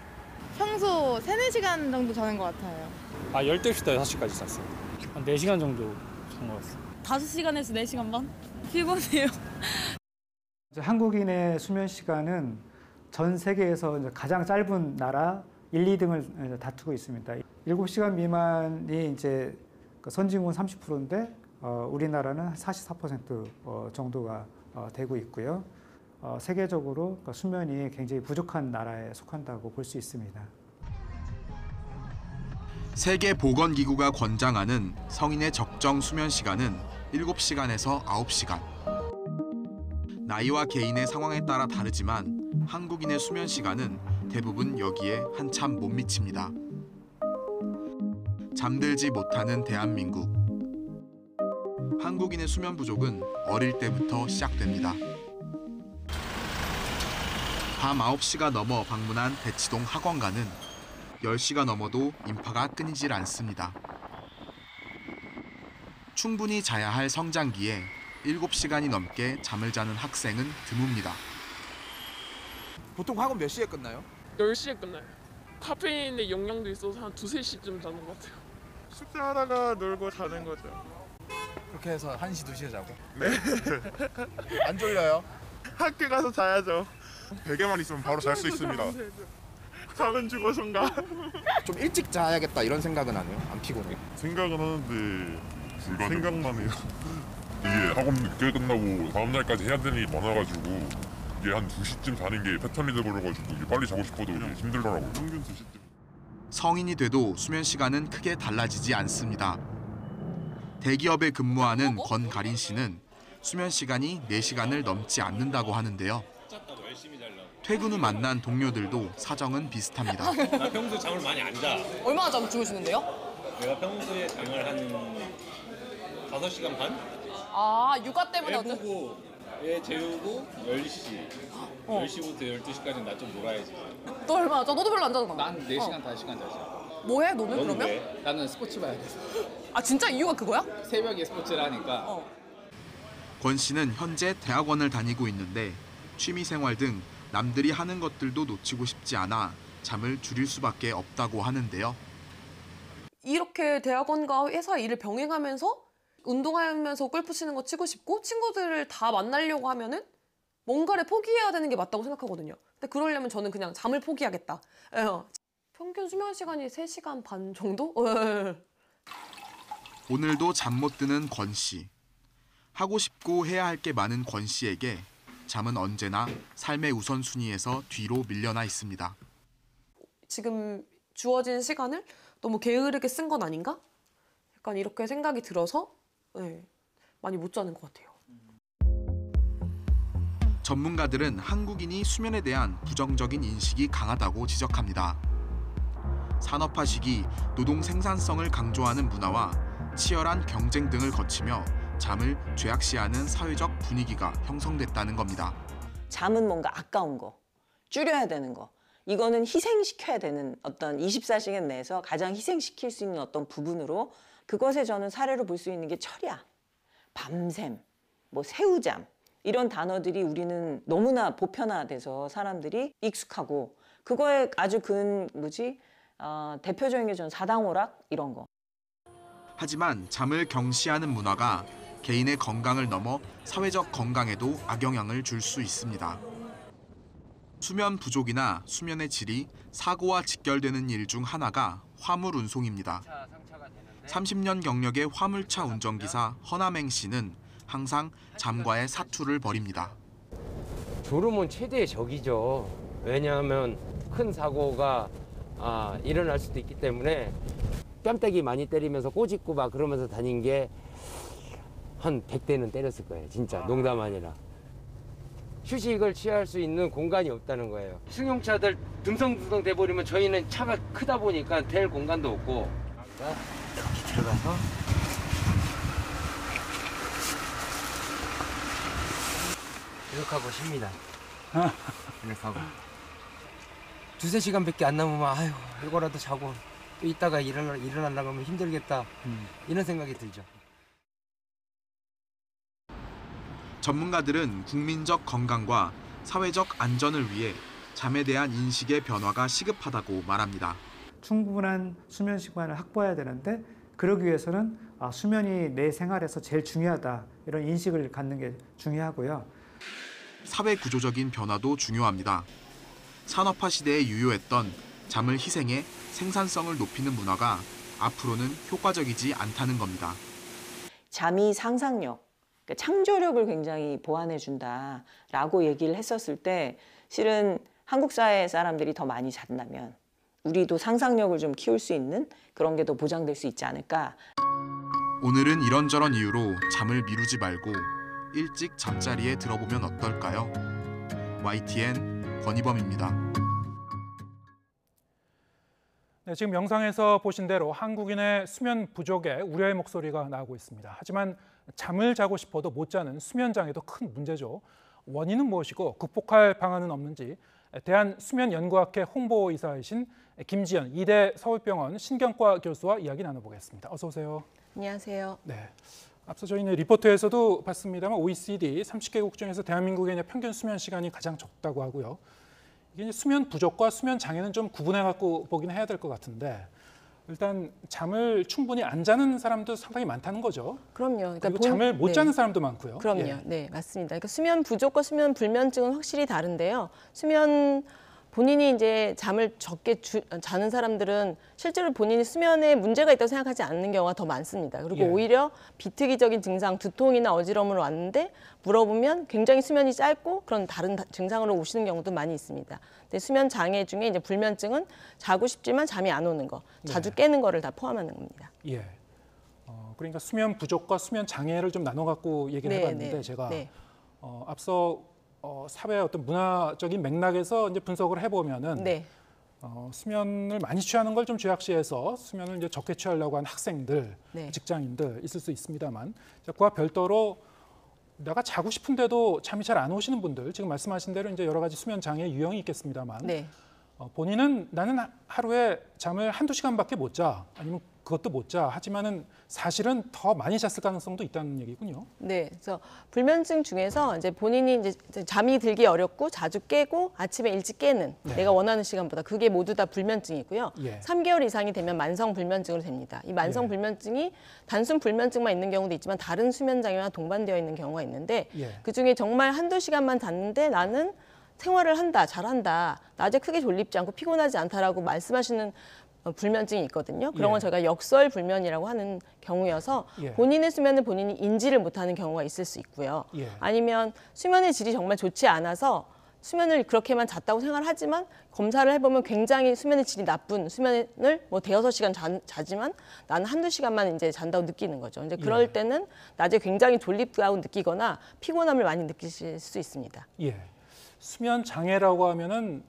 평소 3, 4시간 정도 자는 것 같아요. 12시부터 6시까지 잤어요. 한 4시간 정도 잔 것 같아요. 5시간에서 4시간 반? 피곤해요. 한국인의 수면 시간은 전 세계에서 가장 짧은 나라 1, 2등을 다투고 있습니다. 7시간 미만이 이제 선진국은 30%인데 우리나라는 44% 정도가 되고 있고요. 세계적으로 수면이 굉장히 부족한 나라에 속한다고 볼 수 있습니다. 세계보건기구가 권장하는 성인의 적정 수면 시간은 7시간에서 9시간. 나이와 개인의 상황에 따라 다르지만 한국인의 수면 시간은 대부분 여기에 한참 못 미칩니다. 잠들지 못하는 대한민국. 한국인의 수면 부족은 어릴 때부터 시작됩니다. 밤 9시가 넘어 방문한 대치동 학원가는 10시가 넘어도 인파가 끊이질 않습니다. 충분히 자야 할 성장기에 7시간이 넘게 잠을 자는 학생은 드뭅니다. 보통 학원 몇 시에 끝나요? 10시에 끝나요. 카페인의 영향도 있어서 한 2, 3시쯤 자는 것 같아요. 숙제하다가 놀고 자는 거죠. 그렇게 해서 1시, 2시에 자고? 네. 안 졸려요? 학교 가서 자야죠. 베개만 있으면 바로 잘 수 있습니다. 잠은 죽어서인가? 좀 일찍 자야겠다 이런 생각은 안 해요? 안 피곤해요? 생각은 하는데 생각만 해요. 이게 학원 늦게 끝나고 다음날까지 해야 되는 일이 많아가지고 이게 한 2시쯤 자는 게 패턴이 돼버려가지고 이게 빨리 자고 싶어도 이게 힘들더라고요. 평균 2시쯤. 성인이 돼도 수면 시간은 크게 달라지지 않습니다. 대기업에 근무하는 권가린 씨는 수면 시간이 4시간을 넘지 않는다고 하는데요. 퇴근 후 만난 동료들도 사정은 비슷합니다. 나 평소에 잠을 많이 안 자. 얼마나 잠 주무시는데요? 내가 평소에 잠을 한 5시간 반? 아, 육아 때문에 애 보고, 애 재우고 10시. 10시부터 12시까지는 나 좀 놀아야지. 너 얼마나 자? 너도 별로 안 자잖아. 난 4시간, 5시간 자지. 뭐해, 너는 그러면? 왜? 나는 스포츠 봐야 돼서. 아, 진짜 이유가 그거야? 새벽에 스포츠를 하니까. 권 씨는 현재 대학원을 다니고 있는데 취미 생활 등 남들이 하는 것들도 놓치고 싶지 않아 잠을 줄일 수밖에 없다고 하는데요. 이렇게 대학원과 회사 일을 병행하면서 운동하면서 골프 치는 거 치고 싶고 친구들을 다 만나려고 하면은 뭔가를 포기해야 되는 게 맞다고 생각하거든요. 근데 그러려면 저는 그냥 잠을 포기하겠다. 평균 수면 시간이 3시간 반 정도? 오늘도 잠 못 드는 권 씨. 하고 싶고 해야 할 게 많은 권 씨에게 잠은 언제나 삶의 우선순위에서 뒤로 밀려나 있습니다. 지금 주어진 시간을 너무 게으르게 쓴 건 아닌가? 약간 이렇게 생각이 들어서 많이 못 자는 것 같아요. 전문가들은 한국인이 수면에 대한 부정적인 인식이 강하다고 지적합니다. 산업화 시기 노동 생산성을 강조하는 문화와 치열한 경쟁 등을 거치며 잠을 죄악시하는 사회적 분위기가 형성됐다는 겁니다. 잠은 뭔가 아까운 거, 줄여야 되는 거, 이거는 희생시켜야 되는 어떤 24시간 내에서 가장 희생시킬 수 있는 어떤 부분으로 그것에 저는 사례로 볼 수 있는 게 철야, 밤샘, 뭐 새우잠 이런 단어들이 우리는 너무나 보편화돼서 사람들이 익숙하고 그거에 아주 대표적인 게 저는 사당오락 이런 거. 하지만 잠을 경시하는 문화가 개인의 건강을 넘어 사회적 건강에도 악영향을 줄 수 있습니다. 수면 부족이나 수면의 질이 사고와 직결되는 일 중 하나가 화물 운송입니다. 30년 경력의 화물차 운전기사 허남행 씨는 항상 잠과의 사투를 벌입니다. 졸음은 최대의 적이죠. 왜냐하면 큰 사고가 일어날 수도 있기 때문에 뺨때기 많이 때리면서 꼬집고 막 그러면서 다닌 게 한 100대는 때렸을 거예요. 진짜 농담 아니라. 휴식을 취할 수 있는 공간이 없다는 거예요. 승용차들 듬성듬성 돼버리면 저희는 차가 크다 보니까 댈 공간도 없고. 이렇게 들어가서 이렇게 하고 쉽니다. 이렇게 하고 2-3시간밖에 안 남으면 아유 이거라도 자고 또 이따가 일어나려고 하면 힘들겠다 이런 생각이 들죠. 전문가들은 국민적 건강과 사회적 안전을 위해 잠에 대한 인식의 변화가 시급하다고 말합니다. 충분한 수면 시간을 확보해야 되는데 그러기 위해서는 수면이 내 생활에서 제일 중요하다 이런 인식을 갖는 게 중요하고요. 사회 구조적인 변화도 중요합니다. 산업화 시대에 유효했던 잠을 희생해 생산성을 높이는 문화가 앞으로는 효과적이지 않다는 겁니다. 잠이 상상력, 그러니까 창조력을 굉장히 보완해 준다라고 얘기를 했었을 때 실은 한국 사회 사람들이 더 많이 잔다면 우리도 상상력을 좀 키울 수 있는 그런 게 더 보장될 수 있지 않을까. 오늘은 이런저런 이유로 잠을 미루지 말고 일찍 잠자리에 들어보면 어떨까요? YTN 권희범입니다. 네, 지금 영상에서 보신 대로 한국인의 수면 부족에 우려의 목소리가 나오고 있습니다. 하지만 잠을 자고 싶어도 못 자는 수면 장애도 큰 문제죠. 원인은 무엇이고 극복할 방안은 없는지 대한수면연구학회 홍보이사이신 김지연 이대 서울병원 신경과 교수와 이야기 나눠보겠습니다. 어서 오세요. 안녕하세요. 네, 앞서 저희는 리포트에서도 봤습니다만 OECD 30개국 중에서 대한민국의 평균 수면 시간이 가장 적다고 하고요. 이게 이제 수면 부족과 수면 장애는 좀 구분해 갖고 보긴 해야 될 것 같은데 일단 잠을 충분히 안 자는 사람도 상당히 많다는 거죠. 그럼요. 그러니까 그리고 잠을 못 자는 사람도 많고요. 그럼요. 예. 네, 맞습니다. 그러니까 수면 부족과 수면 불면증은 확실히 다른데요. 본인이 이제 잠을 적게 자는 사람들은 실제로 본인이 수면에 문제가 있다고 생각하지 않는 경우가 더 많습니다. 그리고 예. 오히려 비특이적인 증상, 두통이나 어지러움으로 왔는데 물어보면 굉장히 수면이 짧고 그런 다른 증상으로 오시는 경우도 많이 있습니다. 근데 수면 장애 중에 이제 불면증은 자고 싶지만 잠이 안 오는 거, 자주 깨는 거를 다 포함하는 겁니다. 예. 그러니까 수면 부족과 수면 장애를 좀 나눠 갖고 얘기를 해봤는데 제가 앞서 사회의 어떤 문화적인 맥락에서 이제 분석을 해보면은 수면을 많이 취하는 걸 좀 죄악시해서 수면을 이제 적게 취하려고 하는 학생들, 직장인들 있을 수 있습니다만 그와 별도로 내가 자고 싶은데도 잠이 잘 안 오시는 분들 지금 말씀하신 대로 이제 여러 가지 수면 장애 유형이 있겠습니다만 본인은 나는 하루에 잠을 한두 시간밖에 못 자 아니면 그것도 못 자 하지만은 사실은 더 많이 잤을 가능성도 있다는 얘기군요. 네, 그래서 불면증 중에서 이제 본인이 이제 잠이 들기 어렵고 자주 깨고 아침에 일찍 깨는 내가 원하는 시간보다 그게 모두 다 불면증이고요. 3개월 이상이 되면 만성 불면증으로 됩니다. 이 만성 불면증이 단순 불면증만 있는 경우도 있지만 다른 수면 장애와 동반되어 있는 경우가 있는데 그 중에 정말 한두 시간만 잤는데 나는 생활을 한다, 잘한다, 낮에 크게 졸립지 않고 피곤하지 않다라고 말씀하시는 불면증이 있거든요. 그런 건 저희가 역설 불면이라고 하는 경우여서 본인의 수면을 본인이 인지를 못하는 경우가 있을 수 있고요. 아니면 수면의 질이 정말 좋지 않아서 수면을 그렇게만 잤다고 생각하지만 검사를 해보면 굉장히 수면의 질이 나쁜 수면을 뭐 대여섯 시간 자지만 나는 한두 시간만 이제 잔다고 느끼는 거죠. 이제 그럴 때는 낮에 굉장히 졸립다고 느끼거나 피곤함을 많이 느끼실 수 있습니다. 예. 수면 장애라고 하면은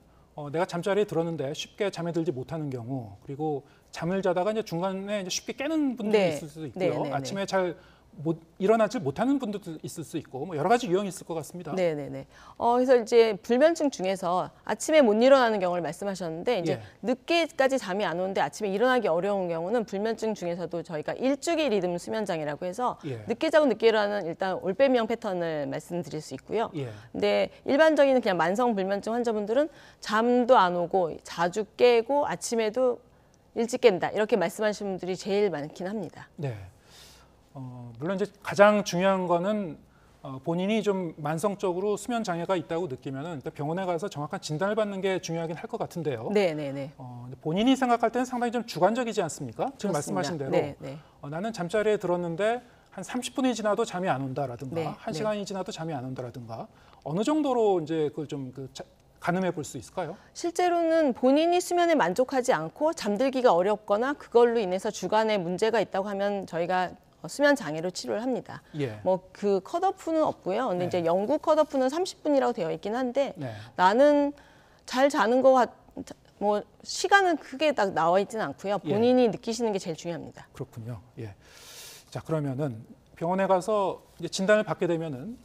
내가 잠자리에 들었는데 쉽게 잠에 들지 못하는 경우, 그리고 잠을 자다가 이제 중간에 이제 쉽게 깨는 분들이 있을 수도 있고요. 아침에 잘 일어나지 못하는 분들도 있을 수 있고, 뭐 여러 가지 유형이 있을 것 같습니다. 네네네. 그래서 이제 불면증 중에서 아침에 못 일어나는 경우를 말씀하셨는데, 이제 늦게까지 잠이 안 오는데 아침에 일어나기 어려운 경우는 불면증 중에서도 저희가 일주기 리듬 수면 장애라고 해서 늦게 자고 늦게 일어나는 일단 올빼미형 패턴을 말씀드릴 수 있고요. 근데 일반적인 그냥 만성 불면증 환자분들은 잠도 안 오고 자주 깨고 아침에도 일찍 깬다 이렇게 말씀하시는 분들이 제일 많긴 합니다. 네. 물론 이제 가장 중요한 거는 본인이 좀 만성적으로 수면 장애가 있다고 느끼면은 일단 병원에 가서 정확한 진단을 받는 게 중요하긴 할 것 같은데요. 네네네. 본인이 생각할 때는 상당히 좀 주관적이지 않습니까? 지금 말씀하신 대로 나는 잠자리에 들었는데 한 30분이 지나도 잠이 안 온다라든가 1시간이 지나도 잠이 안 온다라든가 어느 정도로 이제 가늠해 볼 수 있을까요? 실제로는 본인이 수면에 만족하지 않고 잠들기가 어렵거나 그걸로 인해서 주관에 문제가 있다고 하면 저희가 수면 장애로 치료를 합니다. 뭐 그 컷오프는 없고요. 근데 이제 영국 컷오프는 30분이라고 되어 있긴 한데 나는 잘 자는 뭐 시간은 크게 딱 나와 있지는 않고요. 본인이 느끼시는 게 제일 중요합니다. 그렇군요. 예. 자, 그러면은 병원에 가서 이제 진단을 받게 되면은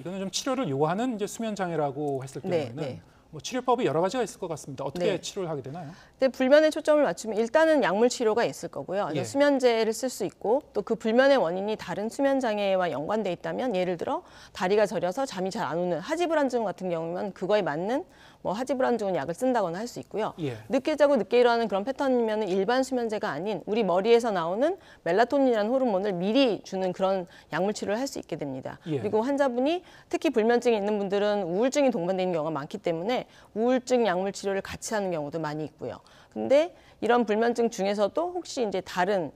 이거는 좀 치료를 요구하는 이제 수면 장애라고 했을 때는 뭐 치료법이 여러 가지가 있을 것 같습니다. 어떻게 치료를 하게 되나요? 근데 불면에 초점을 맞추면 일단은 약물 치료가 있을 거고요. 수면제를 쓸 수 있고 또 그 불면의 원인이 다른 수면 장애와 연관돼 있다면 예를 들어 다리가 저려서 잠이 잘 안 오는 하지불안증 같은 경우면 그거에 맞는 뭐 하지불안증 약을 쓴다거나 할 수 있고요. 늦게 자고 늦게 일어나는 그런 패턴이면 일반 수면제가 아닌 우리 머리에서 나오는 멜라토닌이라는 호르몬을 미리 주는 그런 약물 치료를 할 수 있게 됩니다. 그리고 환자분이 특히 불면증이 있는 분들은 우울증이 동반되어 있는 경우가 많기 때문에 우울증 약물 치료를 같이 하는 경우도 많이 있고요. 근데 이런 불면증 중에서도 혹시 이제 다른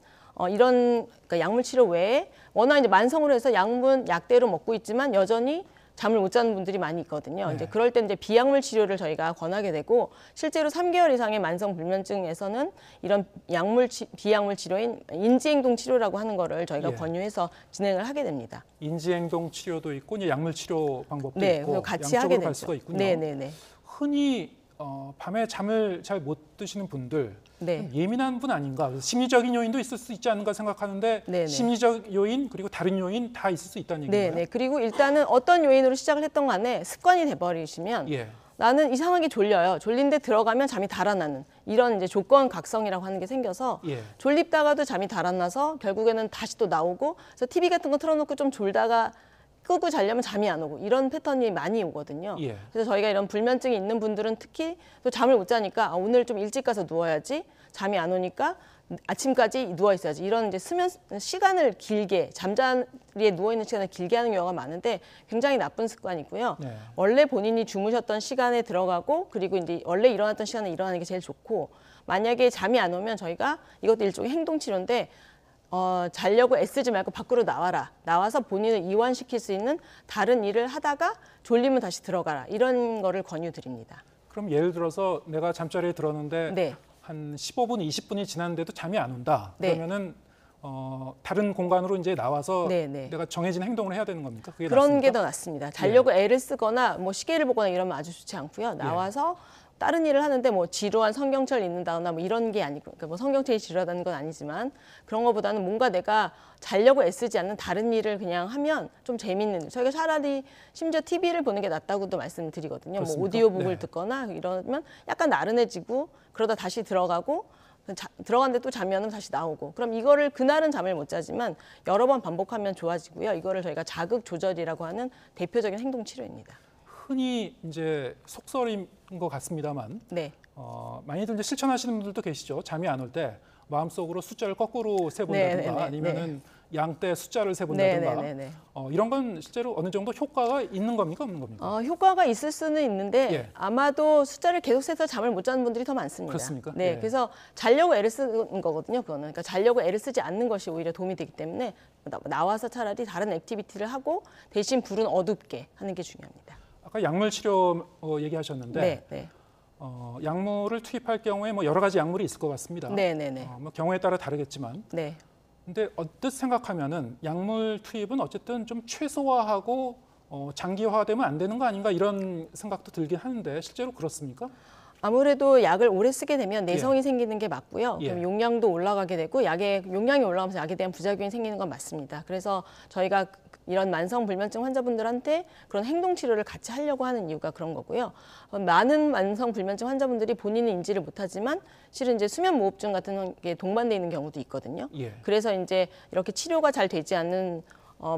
이런 그러니까 약물 치료 외에 워낙 이제 만성으로 해서 약물 약대로 먹고 있지만 여전히 잠을 못 자는 분들이 많이 있거든요. 네. 이제 그럴 때 이제 비약물 치료를 저희가 권하게 되고 실제로 3개월 이상의 만성 불면증에서는 이런 비약물 치료인 인지행동 치료라고 하는 거를 저희가 예. 권유해서 진행을 하게 됩니다. 인지행동 치료도 있고 이제 약물 치료 방법도 네, 있고 같이 양쪽으로 하게 갈 되죠. 수가 있군요. 네네네. 흔히 밤에 잠을 잘 못 드시는 분들 네. 예민한 분 아닌가? 심리적인 요인도 있을 수 있지 않은가 생각하는데 네네. 심리적 요인 그리고 다른 요인 다 있을 수 있다는 얘기인가요? 네네. 그리고 일단은 어떤 요인으로 시작을 했던 간에 습관이 돼버리시면 예. 나는 이상하게 졸려요. 졸린데 들어가면 잠이 달아나는 이런 이제 조건 각성이라고 하는 게 생겨서 예. 졸립다가도 잠이 달아나서 결국에는 다시 또 나오고 그래서 TV 같은 거 틀어놓고 좀 졸다가 끄고 자려면 잠이 안 오고 이런 패턴이 많이 오거든요. 예. 그래서 저희가 이런 불면증이 있는 분들은 특히 또 잠을 못 자니까 오늘 좀 일찍 가서 누워야지 잠이 안 오니까 아침까지 누워 있어야지 이런 이제 수면 시간을 길게 잠자리에 누워 있는 시간을 길게 하는 경우가 많은데 굉장히 나쁜 습관이고요. 네. 원래 본인이 주무셨던 시간에 들어가고 그리고 이제 원래 일어났던 시간에 일어나는 게 제일 좋고 만약에 잠이 안 오면 저희가 이것도 일종의 행동 치료인데 자려고 애쓰지 말고 밖으로 나와라. 나와서 본인을 이완시킬 수 있는 다른 일을 하다가 졸리면 다시 들어가라. 이런 거를 권유드립니다. 그럼 예를 들어서 내가 잠자리에 들었는데 네. 한 15분, 20분이 지났는데도 잠이 안 온다. 네. 그러면은 다른 공간으로 이제 나와서 네, 네. 내가 정해진 행동을 해야 되는 겁니까? 그게 그런 낫습니까? 게 더 낫습니다. 자려고 애를 쓰거나 뭐 시계를 보거나 이러면 아주 좋지 않고요. 나와서 다른 일을 하는데 뭐 지루한 성경철 읽는다거나 뭐 이런 게 아니고 그러니까 뭐 성경책이 지루하다는 건 아니지만 그런 것보다는 뭔가 내가 자려고 애쓰지 않는 다른 일을 그냥 하면 좀 재밌는 저희가 차라리 심지어 TV를 보는 게 낫다고도 말씀드리거든요. 뭐 그렇습니까? 오디오북을 네. 듣거나 이러면 약간 나른해지고 그러다 다시 들어가고 들어갔는데 또 잠이 안 오면 다시 나오고 그럼 이거를 그날은 잠을 못 자지만 여러 번 반복하면 좋아지고요. 이거를 저희가 자극 조절이라고 하는 대표적인 행동 치료입니다. 흔히 이제 속설인 것 같습니다만 네. 많이들 이제 실천하시는 분들도 계시죠. 잠이 안 올 때 마음속으로 숫자를 거꾸로 세본다든가 네, 네, 네, 아니면은 양때 숫자를 세본다든가 네, 네, 네. 이런 건 실제로 어느 정도 효과가 있는 겁니까 없는 겁니까? 효과가 있을 수는 있는데 예. 아마도 숫자를 계속 세서 잠을 못 자는 분들이 더 많습니다. 그렇습니까? 네, 예. 그래서 자려고 애를 쓰는 거거든요. 그거는 그러니까 자려고 애를 쓰지 않는 것이 오히려 도움이 되기 때문에 나와서 차라리 다른 액티비티를 하고 대신 불은 어둡게 하는 게 중요합니다. 아까 약물 치료 얘기하셨는데 네, 네. 약물을 투입할 경우에 뭐 여러 가지 약물이 있을 것 같습니다. 네, 네, 네. 뭐 경우에 따라 다르겠지만. 네. 근데 언뜻 생각하면은 약물 투입은 어쨌든 좀 최소화하고 장기화되면 안 되는 거 아닌가 이런 생각도 들긴 하는데 실제로 그렇습니까? 아무래도 약을 오래 쓰게 되면 내성이 생기는 게 맞고요. 예. 그럼 용량도 올라가게 되고 약의 용량이 올라가면서 약에 대한 부작용이 생기는 건 맞습니다. 그래서 저희가 이런 만성 불면증 환자분들한테 그런 행동 치료를 같이 하려고 하는 이유가 그런 거고요. 많은 만성 불면증 환자분들이 본인은 인지를 못하지만 실은 이제 수면 무호흡증 같은 게 동반돼 있는 경우도 있거든요. 예. 그래서 이제 이렇게 치료가 잘 되지 않는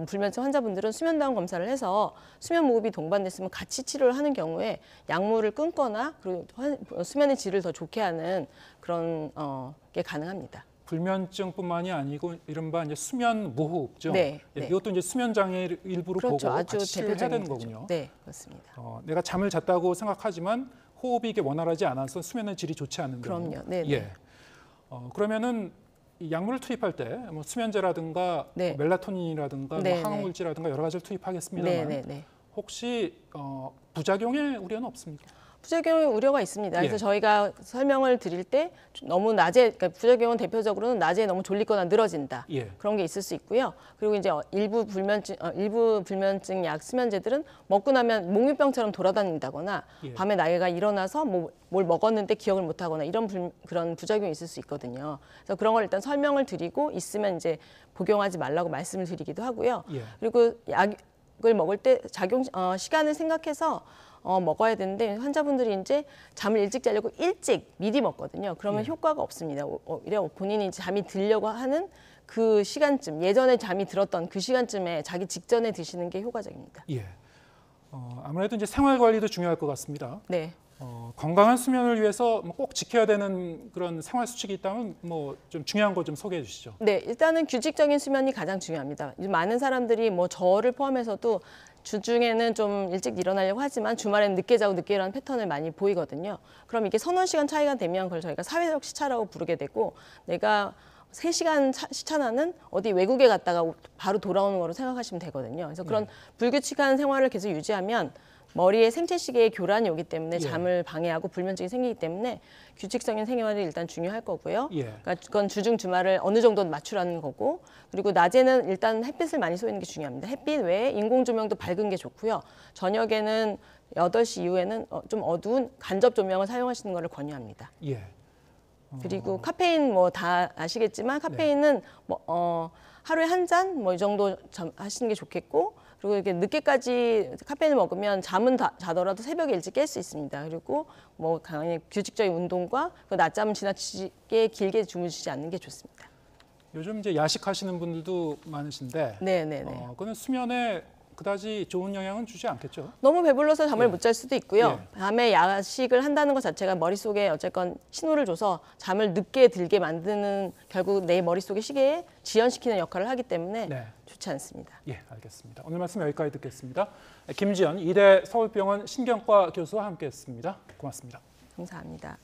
불면증 환자분들은 수면다운 검사를 해서 수면 무호흡이 동반됐으면 같이 치료를 하는 경우에 약물을 끊거나 그리고 수면의 질을 더 좋게 하는 그런 게 가능합니다. 불면증뿐만이 아니고 이른바 이제 수면 무호흡증. 네, 네. 이것도 이제 수면 장애를 일부로 그렇죠. 보고 아주 같이 치료를 해야 되는 대표적인 거군요. 네, 그렇습니다. 내가 잠을 잤다고 생각하지만 호흡이 이게 원활하지 않아서 수면의 질이 좋지 않은 경우. 그럼요. 네, 네. 예. 그러면은 이 약물을 투입할 때 뭐 수면제라든가 네. 멜라토닌이라든가 네, 뭐 항우울제라든가 여러 가지를 투입하겠습니다만 네, 네, 네. 혹시 부작용의 우려는 없습니까? 부작용의 우려가 있습니다. 그래서 예. 저희가 설명을 드릴 때 너무 낮에, 그러니까 부작용은 대표적으로는 낮에 너무 졸리거나 늘어진다. 예. 그런 게 있을 수 있고요. 그리고 이제 일부 불면증 약 수면제들은 먹고 나면 몽유병처럼 돌아다닌다거나 예. 밤에 나이가 일어나서 뭘 먹었는데 기억을 못하거나 이런 그런 부작용이 있을 수 있거든요. 그래서 그런 걸 일단 설명을 드리고 있으면 이제 복용하지 말라고 말씀을 드리기도 하고요. 예. 그리고 약을 먹을 때 작용 시간을 생각해서 먹어야 되는데 환자분들이 이제 잠을 일찍 자려고 일찍 미리 먹거든요. 그러면 예. 효과가 없습니다. 오히려 본인이 잠이 들려고 하는 그 시간쯤, 예전에 잠이 들었던 그 시간쯤에 자기 직전에 드시는 게 효과적입니다. 예. 아무래도 이제 생활 관리도 중요할 것 같습니다. 네. 건강한 수면을 위해서 꼭 지켜야 되는 그런 생활 수칙이 있다면 뭐 좀 중요한 거 좀 소개해 주시죠. 네, 일단은 규칙적인 수면이 가장 중요합니다. 많은 사람들이 뭐 저를 포함해서도 주중에는 좀 일찍 일어나려고 하지만 주말에는 늦게 자고 늦게 일어나는 패턴을 많이 보이거든요. 그럼 이게 서너 시간 차이가 되면 그걸 저희가 사회적 시차라고 부르게 되고 내가 3시간 시차나는 어디 외국에 갔다가 바로 돌아오는 거로 생각하시면 되거든요. 그래서 그런 불규칙한 생활을 계속 유지하면 머리에 생체시계의 교란이 오기 때문에 잠을 방해하고 불면증이 생기기 때문에 규칙적인 생활이 일단 중요할 거고요. 그러니까 그건 주중 주말을 어느 정도는 맞추라는 거고, 그리고 낮에는 일단 햇빛을 많이 쏘는 게 중요합니다. 햇빛 외에 인공 조명도 밝은 게 좋고요. 저녁에는 8시 이후에는 좀 어두운 간접 조명을 사용하시는 것을 권유합니다. 그리고 카페인 뭐 다 아시겠지만 카페인은 하루에 한 잔 뭐 이 정도 하시는 게 좋겠고, 그리고 이렇게 늦게까지 카페인을 먹으면 잠은 자더라도 새벽에 일찍 깰 수 있습니다. 그리고 뭐 강한 규칙적인 운동과 낮잠은 지나치게 길게 주무시지 않는 게 좋습니다. 요즘 이제 야식하시는 분들도 많으신데, 그거는 수면에 그다지 좋은 영향은 주지 않겠죠? 너무 배불러서 잠을 못 잘 수도 있고요. 밤에 야식을 한다는 것 자체가 머릿속에 어쨌건 신호를 줘서 잠을 늦게 들게 만드는, 결국 내 머릿속의 시계에 지연시키는 역할을 하기 때문에 좋지 않습니다. 예, 알겠습니다. 오늘 말씀 여기까지 듣겠습니다. 김지연 이대 서울병원 신경과 교수와 함께했습니다. 고맙습니다. 감사합니다.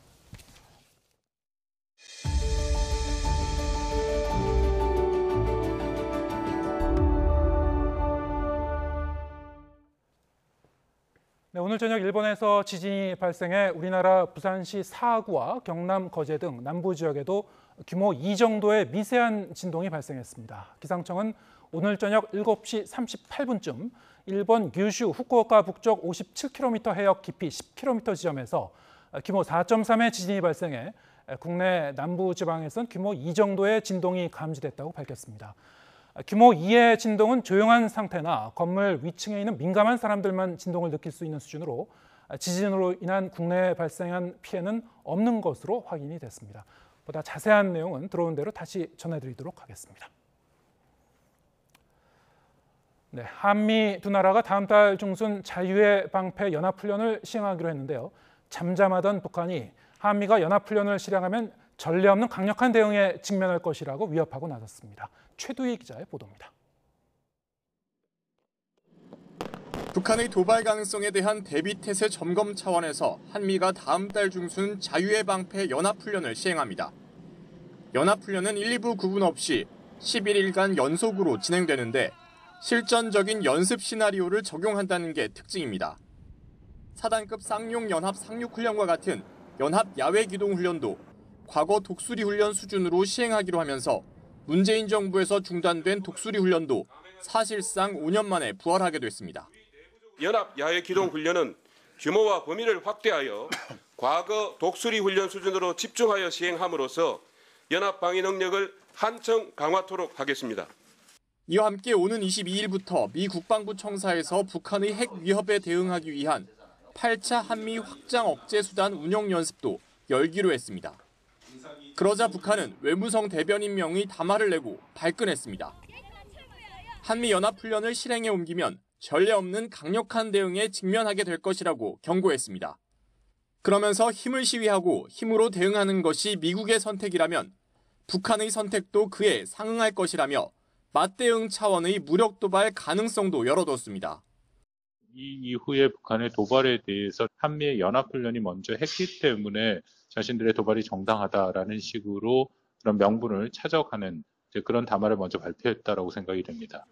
네, 오늘 저녁 일본에서 지진이 발생해 우리나라 부산시 사구와 경남 거제 등 남부 지역에도 규모 2 정도의 미세한 진동이 발생했습니다. 기상청은 오늘 저녁 7시 38분쯤 일본 규슈 후쿠오카 북쪽 57km 해역 깊이 10km 지점에서 규모 4.3의 지진이 발생해 국내 남부 지방에선 규모 2 정도의 진동이 감지됐다고 밝혔습니다. 규모 2의 진동은 조용한 상태나 건물 위층에 있는 민감한 사람들만 진동을 느낄 수 있는 수준으로 지진으로 인한 국내에 발생한 피해는 없는 것으로 확인이 됐습니다. 보다 자세한 내용은 들어온 대로 다시 전해드리도록 하겠습니다. 네, 한미 두 나라가 다음 달 중순 자유의 방패 연합훈련을 시행하기로 했는데요. 잠잠하던 북한이 한미가 연합훈련을 실행하면 전례 없는 강력한 대응에 직면할 것이라고 위협하고 나섰습니다. 최두희 기자의 보도입니다. 북한의 도발 가능성에 대한 대비 태세 점검 차원에서 한미가 다음 달 중순 자유의 방패 연합훈련을 시행합니다. 연합훈련은 1, 2부 구분 없이 11일간 연속으로 진행되는데 실전적인 연습 시나리오를 적용한다는 게 특징입니다. 사단급 쌍용 연합 상륙훈련과 같은 연합 야외 기동 훈련도 과거 독수리 훈련 수준으로 시행하기로 하면서 문재인 정부에서 중단된 독수리 훈련도 사실상 5년 만에 부활하게 됐습니다. 연합 야외 기동 훈련은 규모와 범위를 확대하여 과거 독수리 훈련 수준으로 집중하여 시행함으로써 연합 방위 능력을 한층 강화토록 하겠습니다. 이와 함께 오는 22일부터 미 국방부 청사에서 북한의 핵 위협에 대응하기 위한 8차 한미 확장 억제 수단 운영 연습도 열기로 했습니다. 그러자 북한은 외무성 대변인 명의 담화를 내고 발끈했습니다. 한미연합훈련을 실행에 옮기면 전례 없는 강력한 대응에 직면하게 될 것이라고 경고했습니다. 그러면서 힘을 시위하고 힘으로 대응하는 것이 미국의 선택이라면 북한의 선택도 그에 상응할 것이라며 맞대응 차원의 무력 도발 가능성도 열어뒀습니다. 이 이후에 북한의 도발에 대해서 한미의 연합훈련이 먼저 했기 때문에 자신들의 도발이 정당하다라는 식으로 그런 명분을 찾아가는 그런 담화를 먼저 발표했다라고 생각이 됩니다.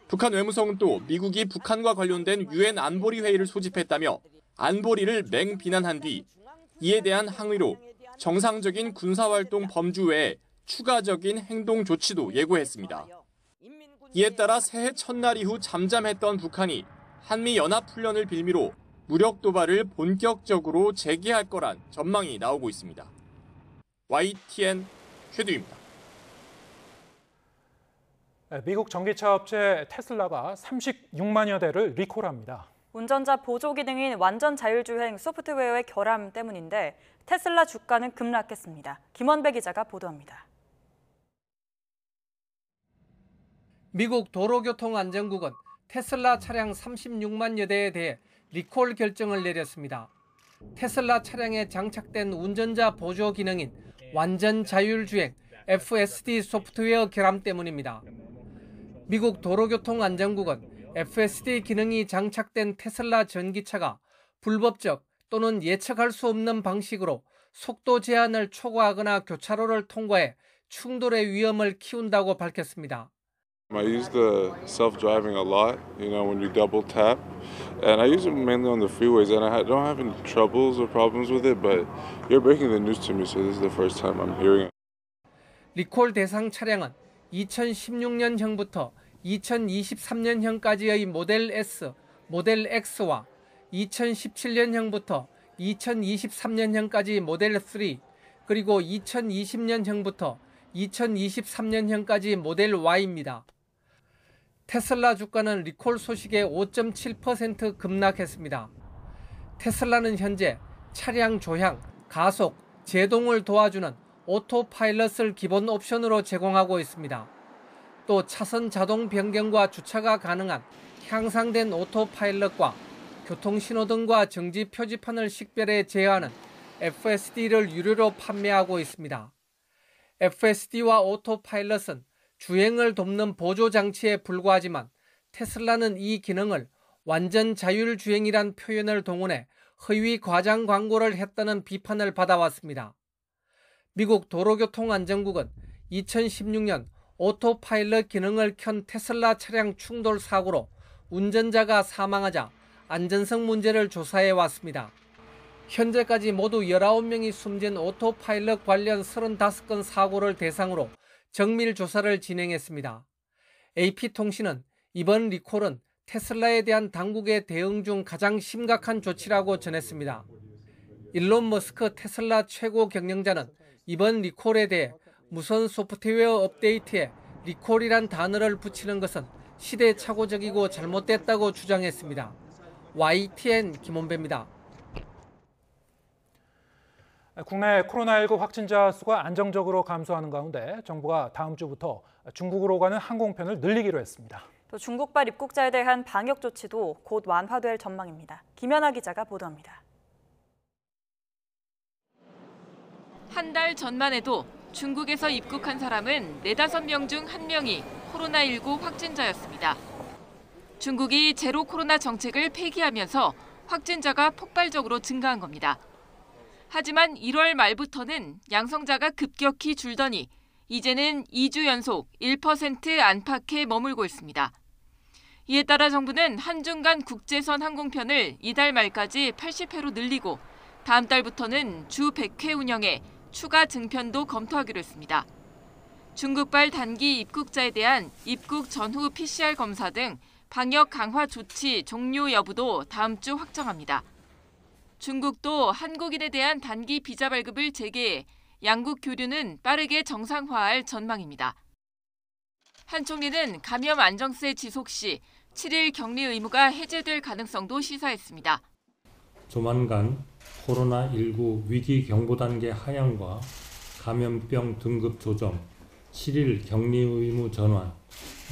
북한 외무성은 또 미국이 북한과 관련된 유엔 안보리 회의를 소집했다며 안보리를 맹비난한 뒤 이에 대한 항의로 정상적인 군사활동 범주 외에 추가적인 행동 조치도 예고했습니다. 이에 따라 새해 첫날 이후 잠잠했던 북한이 한미 연합훈련을 빌미로 무력 도발을 본격적으로 재개할 거란 전망이 나오고 있습니다. YTN 최두입니다. 미국 전기차 업체 테슬라가 36만여 대를 리콜합니다. 운전자 보조 기능인 완전 자율주행 소프트웨어의 결함 때문인데 테슬라 주가는 급락했습니다. 김원배 기자가 보도합니다. 미국 도로교통안전국은 테슬라 차량 36만여 대에 대해 리콜 결정을 내렸습니다. 테슬라 차량에 장착된 운전자 보조 기능인 완전 자율주행 FSD 소프트웨어 결함 때문입니다. 미국 도로교통안전국은 FSD 기능이 장착된 테슬라 전기차가 불법적 또는 예측할 수 없는 방식으로 속도 제한을 초과하거나 교차로를 통과해 충돌의 위험을 키운다고 밝혔습니다. I use the self-driving a lot, when you double tap. And I use it mainly on the freeways, and I don't have any troubles or problems with it, but you're breaking the news to me, so this is the first time I'm hearing it. 리콜 대상 차량은 2016년형부터 2023년형까지의 모델 S, 모델 X와 2017년형부터 2023년형까지 모델 3, 그리고 2020년형부터 2023년형까지 모델 Y입니다. 테슬라 주가는 리콜 소식에 5.7% 급락했습니다. 테슬라는 현재 차량 조향, 가속, 제동을 도와주는 오토파일럿을 기본 옵션으로 제공하고 있습니다. 또 차선 자동 변경과 주차가 가능한 향상된 오토파일럿과 교통신호등과 정지 표지판을 식별해 제어하는 FSD를 유료로 판매하고 있습니다. FSD와 오토파일럿은 주행을 돕는 보조장치에 불과하지만 테슬라는 이 기능을 완전 자율주행이란 표현을 동원해 허위 과장 광고를 했다는 비판을 받아왔습니다. 미국 도로교통안전국은 2016년 오토파일럿 기능을 켠 테슬라 차량 충돌 사고로 운전자가 사망하자 안전성 문제를 조사해 왔습니다. 현재까지 모두 19명이 숨진 오토파일럿 관련 35건 사고를 대상으로 정밀 조사를 진행했습니다. AP통신은 이번 리콜은 테슬라에 대한 당국의 대응 중 가장 심각한 조치라고 전했습니다. 일론 머스크 테슬라 최고 경영자는 이번 리콜에 대해 무선 소프트웨어 업데이트에 리콜이란 단어를 붙이는 것은 시대착오적이고 잘못됐다고 주장했습니다. YTN 김원배입니다. 국내 코로나19 확진자 수가 안정적으로 감소하는 가운데 정부가 다음 주부터 중국으로 가는 항공편을 늘리기로 했습니다. 또 중국발 입국자에 대한 방역 조치도 곧 완화될 전망입니다. 김연아 기자가 보도합니다. 한 달 전만 해도 중국에서 입국한 사람은 4-5명 중 1명이 코로나19 확진자였습니다. 중국이 제로 코로나 정책을 폐기하면서 확진자가 폭발적으로 증가한 겁니다. 하지만 1월 말부터는 양성자가 급격히 줄더니 이제는 2주 연속 1% 안팎에 머물고 있습니다. 이에 따라 정부는 한중간 국제선 항공편을 이달 말까지 80회로 늘리고 다음 달부터는 주 100회 운영해 추가 증편도 검토하기로 했습니다. 중국발 단기 입국자에 대한 입국 전후 PCR 검사 등 방역 강화 조치 종료 여부도 다음 주 확정합니다. 중국도 한국인에 대한 단기 비자 발급을 재개해 양국 교류는 빠르게 정상화할 전망입니다. 한 총리는 감염 안정세 지속 시 7일 격리 의무가 해제될 가능성도 시사했습니다. 조만간 코로나19 위기 경보 단계 하향과 감염병 등급 조정, 7일 격리 의무 전환,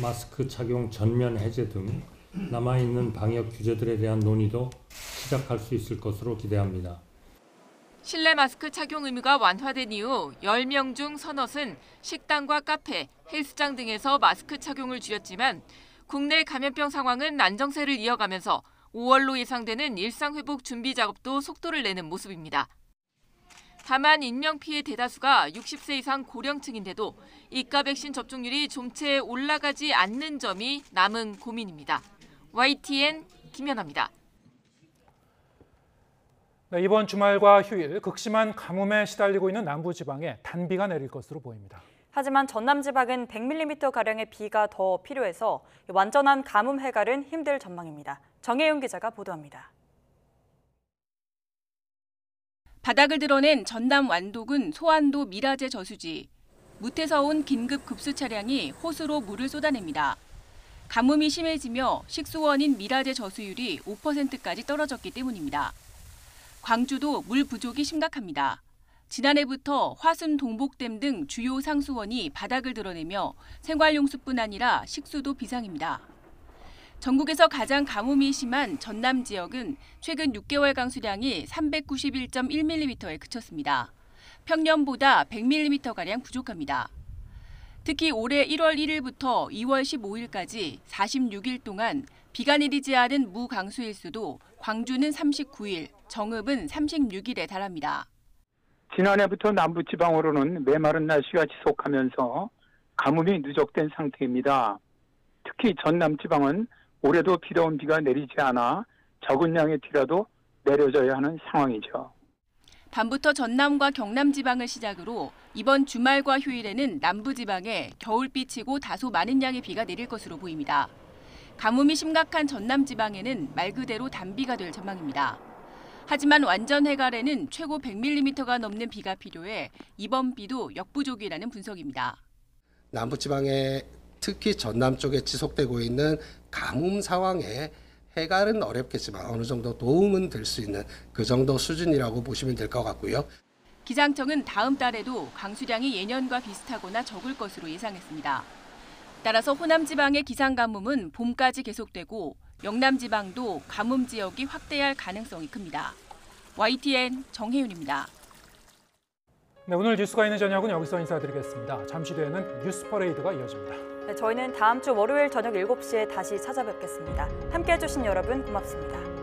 마스크 착용 전면 해제 등 남아있는 방역 규제들에 대한 논의도 시작할 수 있을 것으로 기대합니다. 실내 마스크 착용 의무가 완화된 이후 10명 중 서너는 식당과 카페, 헬스장 등에서 마스크 착용을 줄였지만 국내 감염병 상황은 안정세를 이어가면서 5월로 예상되는 일상회복 준비 작업도 속도를 내는 모습입니다. 다만 인명피해 대다수가 60세 이상 고령층인데도 이가 백신 접종률이 좀채 올라가지 않는 점이 남은 고민입니다. YTN 김연아입니다. 네, 이번 주말과 휴일 극심한 가뭄에 시달리고 있는 남부지방에 단비가 내릴 것으로 보입니다. 하지만 전남 지방은 100mm가량의 비가 더 필요해서 완전한 가뭄 해갈은 힘들 전망입니다. 정혜윤 기자가 보도합니다. 바닥을 드러낸 전남 완도군 소안도 미라제 저수지. 무태서 온 긴급 급수 차량이 호수로 물을 쏟아냅니다. 가뭄이 심해지며 식수원인 미라제 저수율이 5%까지 떨어졌기 때문입니다. 광주도 물 부족이 심각합니다. 지난해부터 화순 동복댐 등 주요 상수원이 바닥을 드러내며 생활용수뿐 아니라 식수도 비상입니다. 전국에서 가장 가뭄이 심한 전남 지역은 최근 6개월 강수량이 391.1mm에 그쳤습니다. 평년보다 100mm가량 부족합니다. 특히 올해 1월 1일부터 2월 15일까지 46일 동안 비가 내리지 않은 무강수일수도 광주는 39일, 정읍은 36일에 달합니다. 지난해부터 남부지방으로는 메마른 날씨가 지속하면서 가뭄이 누적된 상태입니다. 특히 전남지방은 올해도 비다운 비가 내리지 않아 적은 양의 비라도 내려져야 하는 상황이죠. 밤부터 전남과 경남 지방을 시작으로 이번 주말과 휴일에는 남부지방에 겨울비치고 다소 많은 양의 비가 내릴 것으로 보입니다. 가뭄이 심각한 전남 지방에는 말 그대로 단비가 될 전망입니다. 하지만 완전 해갈에는 최고 100mm가 넘는 비가 필요해 이번 비도 역부족이라는 분석입니다. 남부지방에 특히 전남 쪽에 지속되고 있는 가뭄 상황에 해갈은 어렵겠지만 어느 정도 도움은 될 수 있는 그 정도 수준이라고 보시면 될 것 같고요. 기상청은 다음 달에도 강수량이 예년과 비슷하거나 적을 것으로 예상했습니다. 따라서 호남 지방의 기상 가뭄은 봄까지 계속되고 영남 지방도 가뭄 지역이 확대할 가능성이 큽니다. YTN 정혜윤입니다. 네, 오늘 뉴스가 있는 저녁은 여기서 인사드리겠습니다. 잠시 뒤에는 뉴스 퍼레이드가 이어집니다. 네, 저희는 다음 주 월요일 저녁 7시에 다시 찾아뵙겠습니다. 함께해 주신 여러분 고맙습니다.